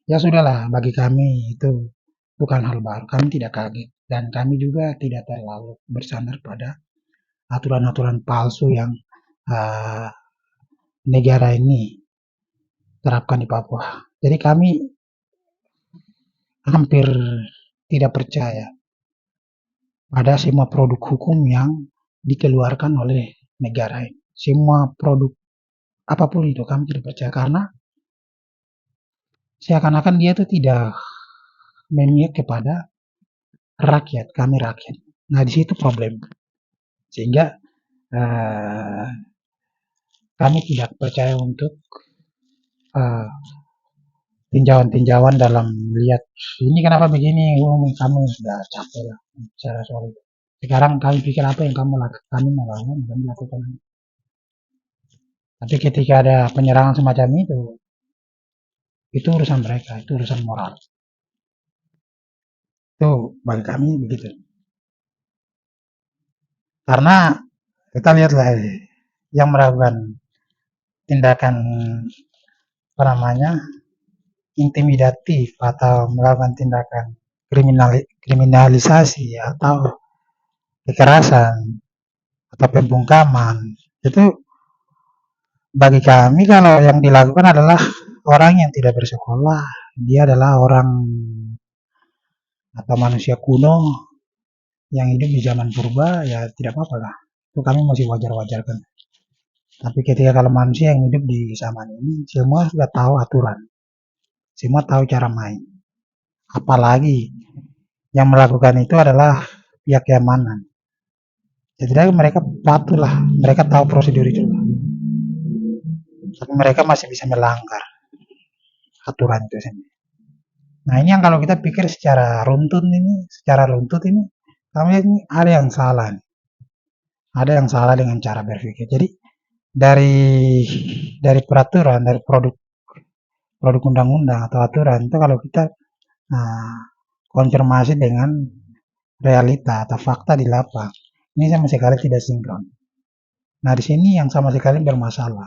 [SPEAKER 1] Ya sudahlah, bagi kami itu bukan hal baru. Kami tidak kaget, dan kami juga tidak terlalu bersandar pada aturan-aturan palsu yang negara ini terapkan di Papua. Jadi kami hampir tidak percaya pada semua produk hukum yang dikeluarkan oleh negara ini. Semua produk apapun itu kami tidak percaya, karena seakan-akan dia itu tidak memihak kepada rakyat, kami rakyat. Nah, di situ problem. Sehingga kami tidak percaya untuk tinjauan-tinjauan dalam melihat ini kenapa begini. Kami sudah capek lah bicara soal itu. Sekarang kami pikir apa yang kami melakukan dan melakukan. Tapi ketika ada penyerangan semacam itu urusan mereka, itu urusan moral. Itu bagi kami begitu. Karena kita lihatlah yang melakukan tindakan intimidatif atau melakukan tindakan kriminalisasi atau kekerasan atau pembungkaman, itu bagi kami kalau yang dilakukan adalah orang yang tidak bersekolah, dia adalah orang atau manusia kuno yang hidup di zaman purba, ya tidak apa-apa lah, itu kami masih wajar-wajarkan. Tapi ketika kalau manusia yang hidup di zaman ini, semua sudah tahu aturan, semua tahu cara main, apalagi yang melakukan itu adalah pihak keamanan. Jadi mereka patuh lah, mereka tahu prosedur itu, tapi mereka masih bisa melanggar aturan itu sendiri. Nah, ini yang kalau kita pikir secara runtut ini, kami ini ada yang salah nih. Ada yang salah dengan cara berpikir. Jadi dari peraturan, dari produk undang-undang atau aturan itu, kalau kita konfirmasi dengan realita atau fakta di lapangan, Ini sama sekali tidak sinkron. Nah, di sini yang sama sekali bermasalah.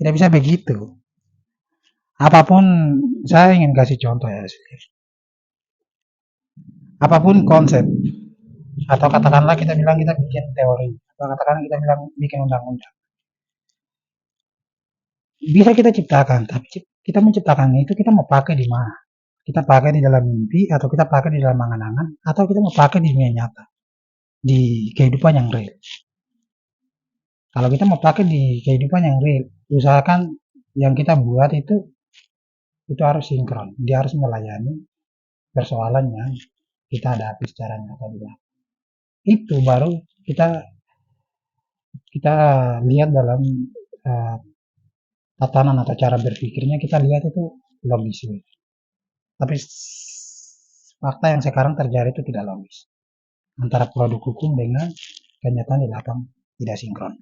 [SPEAKER 1] Tidak bisa begitu. Apapun, saya ingin kasih contoh ya. Apapun konsep, atau katakanlah kita bilang kita bikin teori, atau katakanlah kita bilang bikin undang-undang. Bisa kita ciptakan, tapi kita menciptakan itu kita mau pakai di mana? Kita pakai di dalam mimpi, atau kita pakai di dalam angan-angan, atau kita mau pakai di dunia nyata, di kehidupan yang real. Kalau kita mau pakai di kehidupan yang real, usahakan yang kita buat itu harus sinkron. Dia harus melayani persoalan yang kita hadapi secara nyata juga. Itu baru kita kita lihat dalam uh, tatanan atau cara berpikirnya, kita lihat itu logis. Tapi fakta yang sekarang terjadi itu tidak logis. Antara produk hukum dengan kenyataan di belakang tidak sinkron.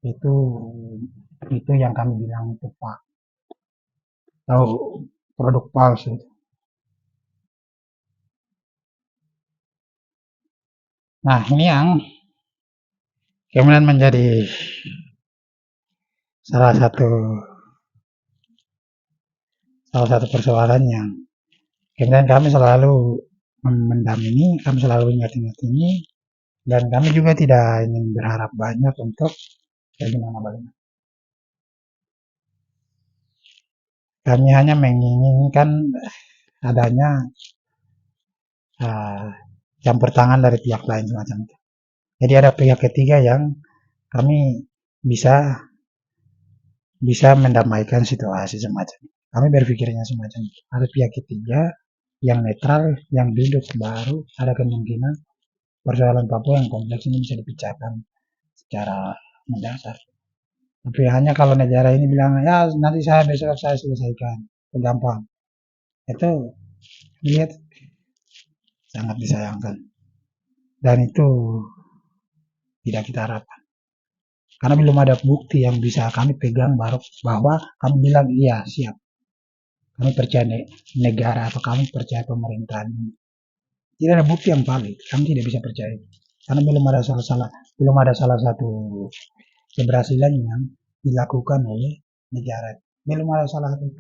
[SPEAKER 1] Itu yang kami bilang itu pak atau produk palsu. Nah, ini yang kemudian menjadi salah satu persoalan yang kemudian kami selalu mendampingi, kami selalu ingat-ingat ini, dan kami juga tidak ingin berharap banyak untuk bagaimana. Kami hanya menginginkan adanya campur tangan dari pihak lain semacam itu. Jadi ada pihak ketiga yang kami bisa mendamaikan situasi semacam itu. Kami berpikirnya semacam itu. Ada pihak ketiga yang netral, yang duduk, baru ada kemungkinan persoalan Papua yang kompleks ini bisa dipecahkan secara mendasar. Tapi hanya kalau negara ini bilang, ya nanti besok saya selesaikan, itu gampang. Itu lihat sangat disayangkan. Dan itu tidak kita harapkan. Karena belum ada bukti yang bisa kami pegang bahwa kami bilang iya siap. Kami percaya negara atau kami percaya pemerintahan ini. Tidak ada bukti yang valid. Kami tidak bisa percaya. Karena belum ada salah satu keberhasilan yang dilakukan oleh negara. Belum ada salah satu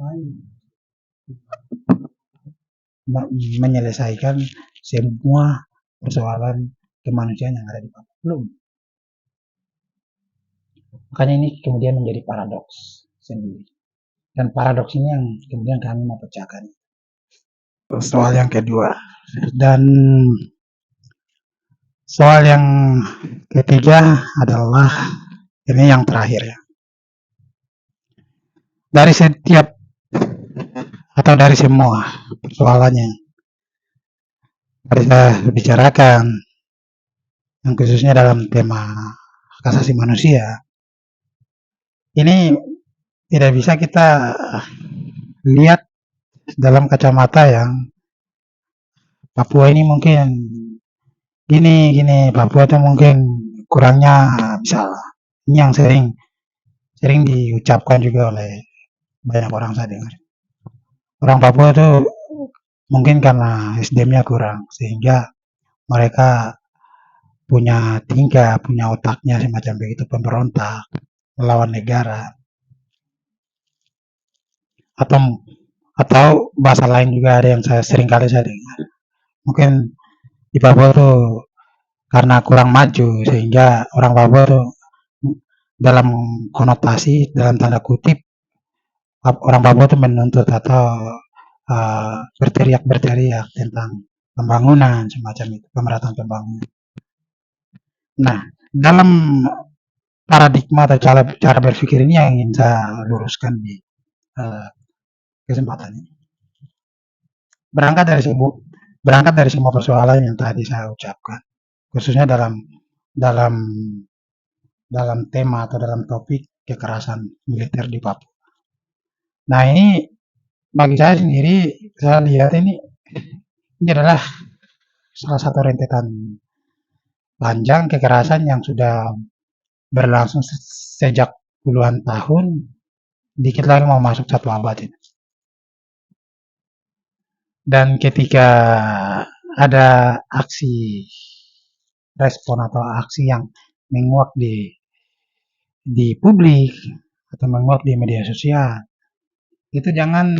[SPEAKER 1] menyelesaikan semua persoalan kemanusiaan yang ada di Papua. Belum. Makanya ini kemudian menjadi paradoks sendiri. Dan paradoks ini yang kemudian kami mau pecahkan. Soal yang kedua. Dan soal yang ketiga adalah ini yang terakhir ya. Dari setiap atau dari semua persoalannya yang saya bicarakan, yang khususnya dalam tema hak asasi manusia, ini tidak bisa kita lihat dalam kacamata yang Papua ini mungkin gini Papua itu mungkin kurangnya misalnya ini yang sering diucapkan juga oleh banyak orang saya dengar. Orang Papua itu mungkin karena SDM-nya kurang sehingga mereka punya tingkah, punya otaknya semacam begitu, pemberontak, melawan negara. Atau bahasa lain juga ada yang sering kali saya dengar. Mungkin di Papua itu karena kurang maju sehingga orang Papua itu dalam konotasi, dalam tanda kutip, orang Papua itu menuntut atau berteriak tentang pembangunan semacam itu, pemerataan pembangunan. Nah, dalam paradigma atau cara berpikir ini yang ingin saya luruskan di kesempatan ini. Berangkat dari semua persoalan yang tadi saya ucapkan, khususnya dalam tema atau dalam topik kekerasan militer di Papua. Nah, ini bagi saya sendiri, saya lihat ini adalah salah satu rentetan panjang kekerasan yang sudah berlangsung sejak puluhan tahun, dikit lagi mau masuk 1 abad ini. Dan ketika ada aksi respon atau aksi yang menguak di publik atau menguak di media sosial, itu jangan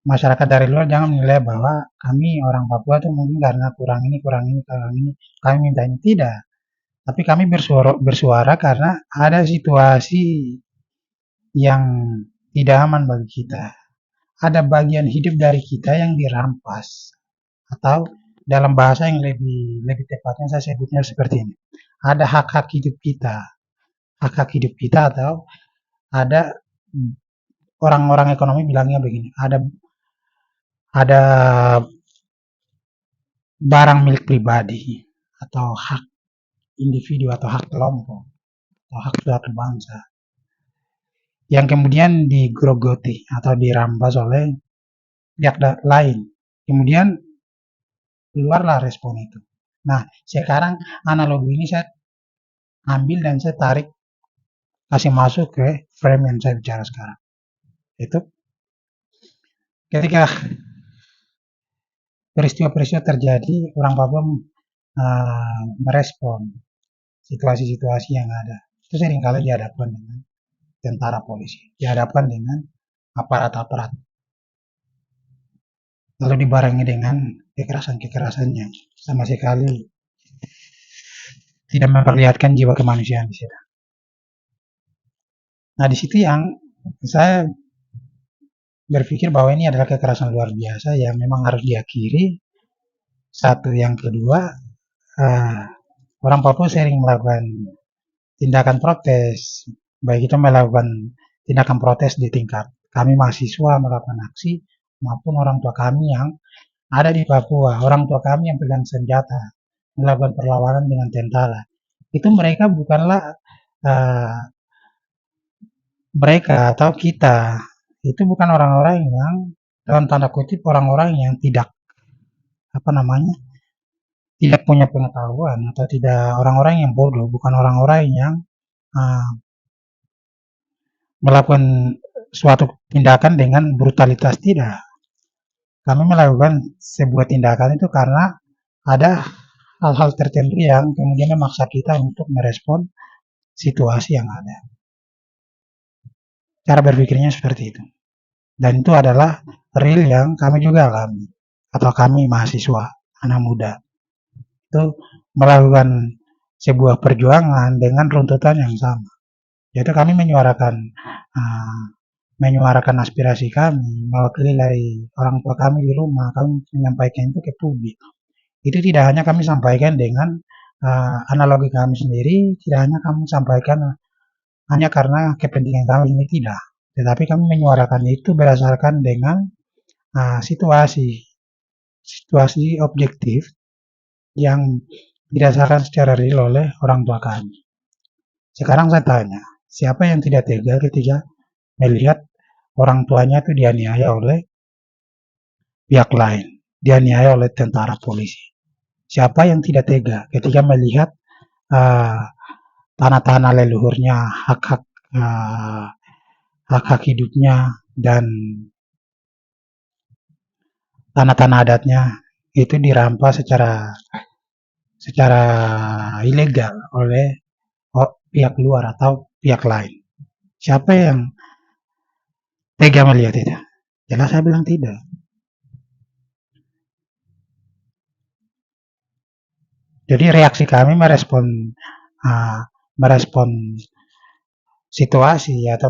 [SPEAKER 1] masyarakat dari luar jangan menilai bahwa kami orang Papua itu mungkin karena kurang ini, kami minta ini. Tidak. Tapi kami bersuara karena ada situasi yang tidak aman bagi kita. Ada bagian hidup dari kita yang dirampas. Atau dalam bahasa yang lebih tepatnya saya sebutnya seperti ini. Ada hak-hak hidup kita. Hak-hak hidup kita atau ada orang-orang ekonomi bilangnya begini. Ada barang milik pribadi atau hak individu atau hak kelompok atau hak suatu bangsa yang kemudian digrogoti atau dirampas oleh pihak lain. Kemudian keluarlah respon itu. Nah, sekarang analogi ini saya ambil dan saya tarik kasih masuk ke frame yang saya bicara sekarang. Itu ketika peristiwa-peristiwa terjadi, orang Papua merespon situasi-situasi yang ada. Itu seringkali dihadapkan dengan tentara polisi, dihadapkan dengan aparat-aparat, lalu dibarengi dengan kekerasan-kekerasan yang sama sekali tidak memperlihatkan jiwa kemanusiaan di situ. Nah, di situ yang saya berpikir bahwa ini adalah kekerasan luar biasa yang memang harus diakhiri. Satu, yang kedua, orang Papua sering melakukan tindakan protes, baik itu melakukan tindakan protes di tingkat kami mahasiswa melakukan aksi, maupun orang tua kami yang ada di Papua, orang tua kami yang pegang senjata, melakukan perlawanan dengan tentara. Itu mereka bukanlah mereka atau kita, itu bukan orang-orang yang dalam tanda kutip orang-orang yang tidak tidak punya pengetahuan atau tidak orang-orang yang bodoh, bukan orang-orang yang melakukan suatu tindakan dengan brutalitas, tidak. Kami melakukan sebuah tindakan itu karena ada hal-hal tertentu yang kemudian memaksa kita untuk merespon situasi yang ada. Cara berpikirnya seperti itu. Dan itu adalah real yang kami juga alami. Atau kami mahasiswa, anak muda. Itu melakukan sebuah perjuangan dengan runtutan yang sama. Yaitu kami menyuarakan aspirasi kami, mewakili dari orang tua kami di rumah, kami menyampaikan itu ke publik. Itu tidak hanya kami sampaikan dengan analogi kami sendiri, tidak hanya kami sampaikan hanya karena kepentingan kami ini, tidak. Tetapi kami menyuarakan itu berdasarkan dengan situasi objektif yang didasarkan secara real oleh orang tua kami. Sekarang saya tanya, siapa yang tidak tega ketika melihat orang tuanya itu dianiaya oleh pihak lain, dianiaya oleh tentara polisi? Siapa yang tidak tega ketika melihat tanah-tanah leluhurnya, hak-hak hidupnya, dan tanah-tanah adatnya itu dirampas secara ilegal oleh pihak luar atau pihak lain? Siapa yang tega melihat itu? Jelas saya bilang tidak. Jadi reaksi kami merespon situasi atau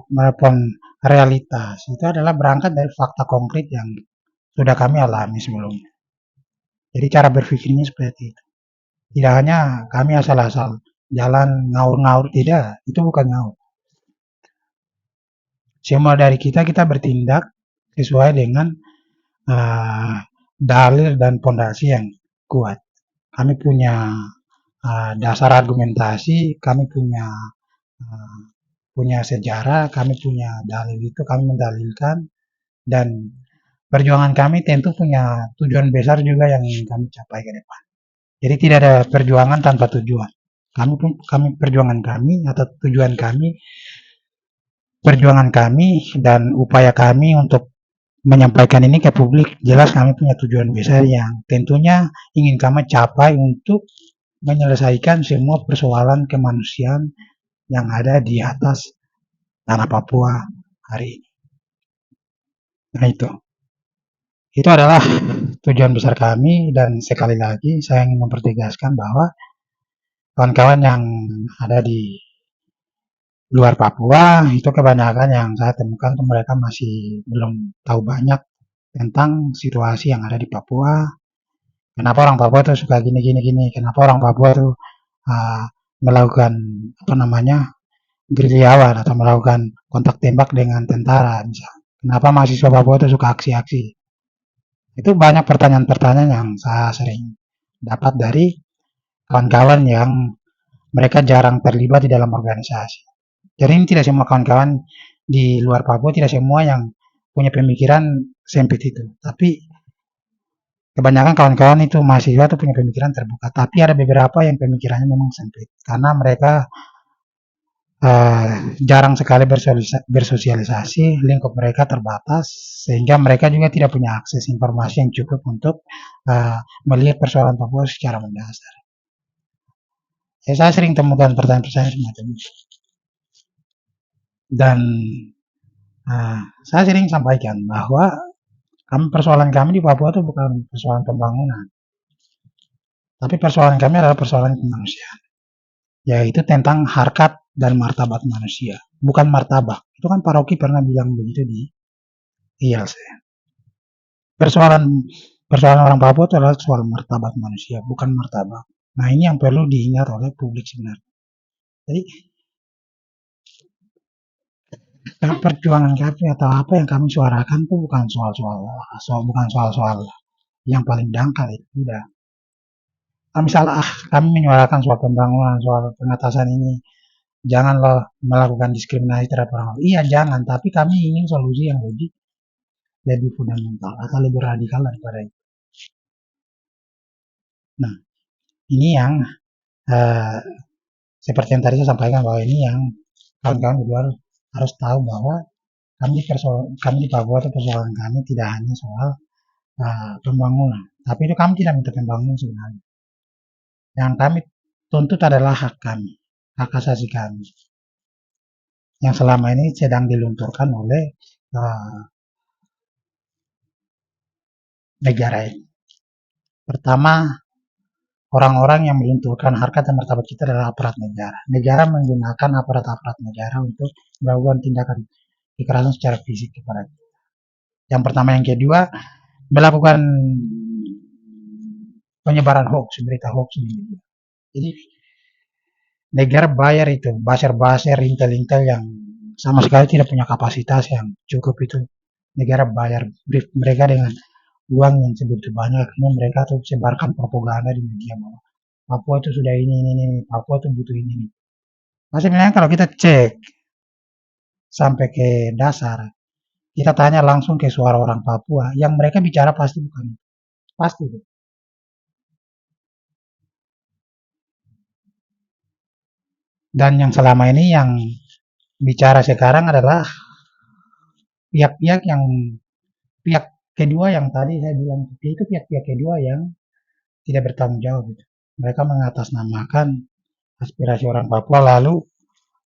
[SPEAKER 1] merespon realitas itu adalah berangkat dari fakta konkret yang sudah kami alami sebelumnya. Jadi cara berpikirnya seperti itu. Tidak hanya kami asal-asal jalan ngaur-ngaur, tidak, itu bukan ngaur. Semua dari kita bertindak sesuai dengan dalil dan fondasi yang kuat. Kami punya dasar argumentasi, kami punya sejarah, kami punya dalil, itu kami mendalilkan, dan perjuangan kami tentu punya tujuan besar juga yang ingin kami capai ke depan. Jadi tidak ada perjuangan tanpa tujuan. Perjuangan kami atau tujuan kami, perjuangan kami dan upaya kami untuk menyampaikan ini ke publik, jelas kami punya tujuan besar yang tentunya ingin kami capai untuk menyelesaikan semua persoalan kemanusiaan yang ada di atas tanah Papua hari ini. Nah itu adalah tujuan besar kami, dan sekali lagi saya ingin mempertegaskan bahwa kawan-kawan yang ada di luar Papua itu kebanyakan yang saya temukan itu mereka masih belum tahu banyak tentang situasi yang ada di Papua. Kenapa orang Papua itu suka gini gini gini? Kenapa orang Papua itu uh, melakukan apa namanya gerilyawan atau melakukan kontak tembak dengan tentara? Misalnya. Kenapa mahasiswa Papua itu suka aksi-aksi? Itu banyak pertanyaan-pertanyaan yang saya sering dapat dari kawan-kawan yang mereka jarang terlibat di dalam organisasi. Jadi ini tidak semua kawan-kawan di luar Papua, tidak semua yang punya pemikiran sempit itu. Tapi kebanyakan kawan-kawan itu mahasiswa itu punya pemikiran terbuka. Tapi ada beberapa yang pemikirannya memang sempit. Karena mereka jarang sekali bersosialisasi, lingkup mereka terbatas, sehingga mereka juga tidak punya akses informasi yang cukup untuk melihat persoalan Papua secara mendasar. Ya, saya sering temukan pertanyaan-pertanyaan semacam itu. Dan saya sering sampaikan bahwa persoalan kami di Papua itu bukan persoalan pembangunan, tapi persoalan kami adalah persoalan kemanusiaan, yaitu tentang harkat dan martabat manusia, bukan martabak. Itu kan Paroki pernah bilang begitu di IELTS. Persoalan persoalan orang Papua itu adalah soal martabat manusia, bukan martabak. Nah ini yang perlu diingat oleh publik sebenarnya. Jadi perjuangan kami atau apa yang kami suarakan itu bukan soal-soal yang paling dangkal, itu tidak. Misalnya kami menyuarakan soal pembangunan, soal pengatasan ini, janganlah melakukan diskriminasi terhadap orang. Iya jangan, tapi kami ingin solusi yang lebih fundamental atau lebih radikal daripada itu. Nah ini yang seperti yang tadi saya sampaikan, bahwa ini yang kawan-kawan di luar harus tahu bahwa kami di Papua itu persoalan kami tidak hanya soal pembangunan, tapi itu kami tidak minta pembangunan sebenarnya. Yang kami tuntut adalah hak kami, hak asasi kami, yang selama ini sedang dilunturkan oleh negara ini. Pertama, orang-orang yang melunturkan harkat dan martabat kita adalah aparat negara. Negara menggunakan aparat-aparat negara untuk melakukan tindakan kekerasan secara fisik kepada kita. Yang pertama. Yang kedua, melakukan penyebaran hoax, berita hoax di media. Jadi negara bayar itu, baser-baser, intel-intel yang sama sekali tidak punya kapasitas yang cukup itu. Negara bayar brief mereka dengan uang yang sebegitu banyak, ini mereka tuh sebarkan propaganda di media bahwa Papua itu sudah ini, Papua itu butuh ini. Nah sebenarnya kalau kita cek sampai ke dasar, kita tanya langsung ke suara orang Papua, yang mereka bicara pasti bukan itu. Pasti itu. Dan yang selama ini yang bicara sekarang adalah pihak-pihak yang pihak kedua yang tadi saya bilang, itu pihak-pihak kedua yang tidak bertanggung jawab. Mereka mengatasnamakan aspirasi orang Papua lalu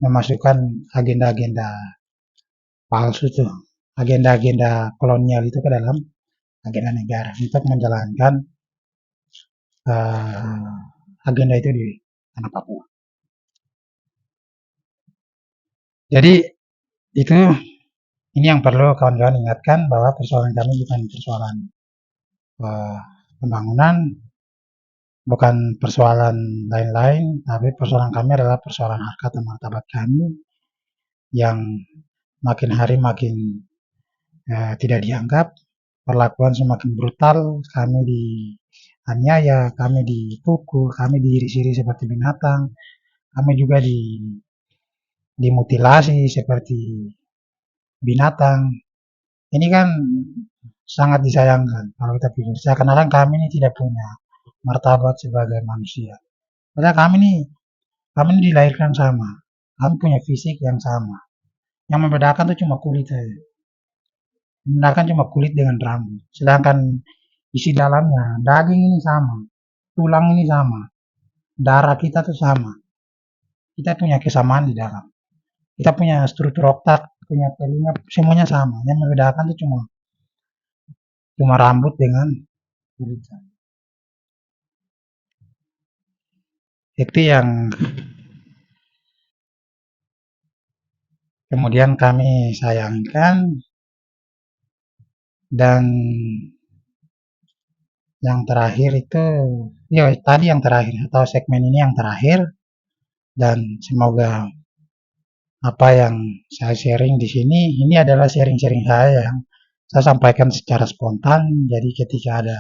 [SPEAKER 1] memasukkan agenda-agenda palsu tuh, agenda-agenda kolonial itu ke dalam agenda negara untuk menjalankan agenda itu di tanah Papua. Jadi itu ini yang perlu kawan-kawan ingatkan, bahwa persoalan kami bukan persoalan pembangunan, bukan persoalan lain-lain, tapi persoalan kami adalah persoalan harkat dan martabat kami yang makin hari makin tidak dianggap, perlakuan semakin brutal, kami dianiaya, kami dipukul, kami diiris-iris seperti binatang, kami juga dimutilasi seperti binatang. Ini kan sangat disayangkan kalau kita pikir. Seakan-akan kami ini tidak punya martabat sebagai manusia. Padahal kami ini dilahirkan sama, kami punya fisik yang sama. Yang membedakan itu cuma kulit saja. Membedakan cuma kulit dengan rambut. Sedangkan isi dalamnya, daging ini sama, tulang ini sama, darah kita tuh sama. Kita punya kesamaan di dalam. Kita punya struktur otak, punya telinga, semuanya sama. Yang membedakan itu cuma cuma rambut dengan kulit. Itu yang kemudian kami sayangkan. Dan yang terakhir itu, ya tadi yang terakhir, atau segmen ini yang terakhir, dan semoga apa yang saya sharing di sini, ini adalah sharing-sharing saya yang saya sampaikan secara spontan. Jadi ketika ada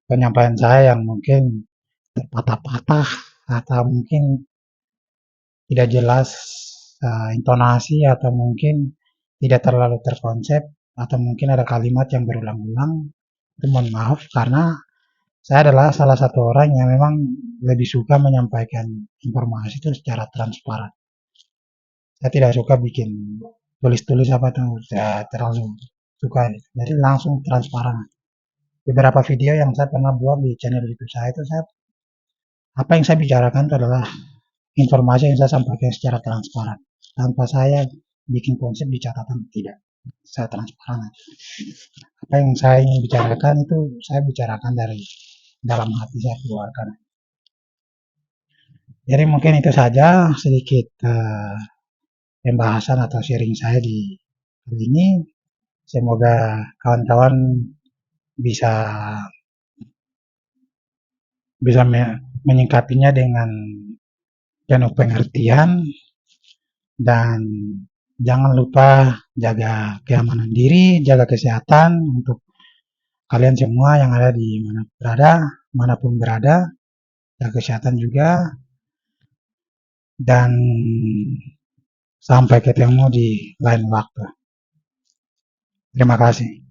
[SPEAKER 1] penyampaian saya yang mungkin terpatah-patah atau mungkin tidak jelas intonasi, atau mungkin tidak terlalu terkonsep, atau mungkin ada kalimat yang berulang-ulang, itu mohon maaf, karena saya adalah salah satu orang yang memang lebih suka menyampaikan informasi itu secara transparan. Saya tidak suka bikin tulis-tulis apa tuh, saya terlalu suka. Jadi langsung transparan. Beberapa video yang saya pernah buat di channel YouTube saya itu, apa yang saya bicarakan itu adalah informasi yang saya sampaikan secara transparan, tanpa saya bikin konsep di catatan, tidak. Saya transparan. Apa yang saya ingin bicarakan itu saya bicarakan dari dalam hati, saya keluarkan. Jadi mungkin itu saja sedikit pembahasan atau sharing saya di kali ini. Semoga kawan-kawan bisa menyingkapinya dengan penuh pengertian, dan jangan lupa jaga keamanan diri, jaga kesehatan untuk kalian semua yang ada di manapun berada, jaga kesehatan juga, dan sampai ketemu di lain waktu. Terima kasih.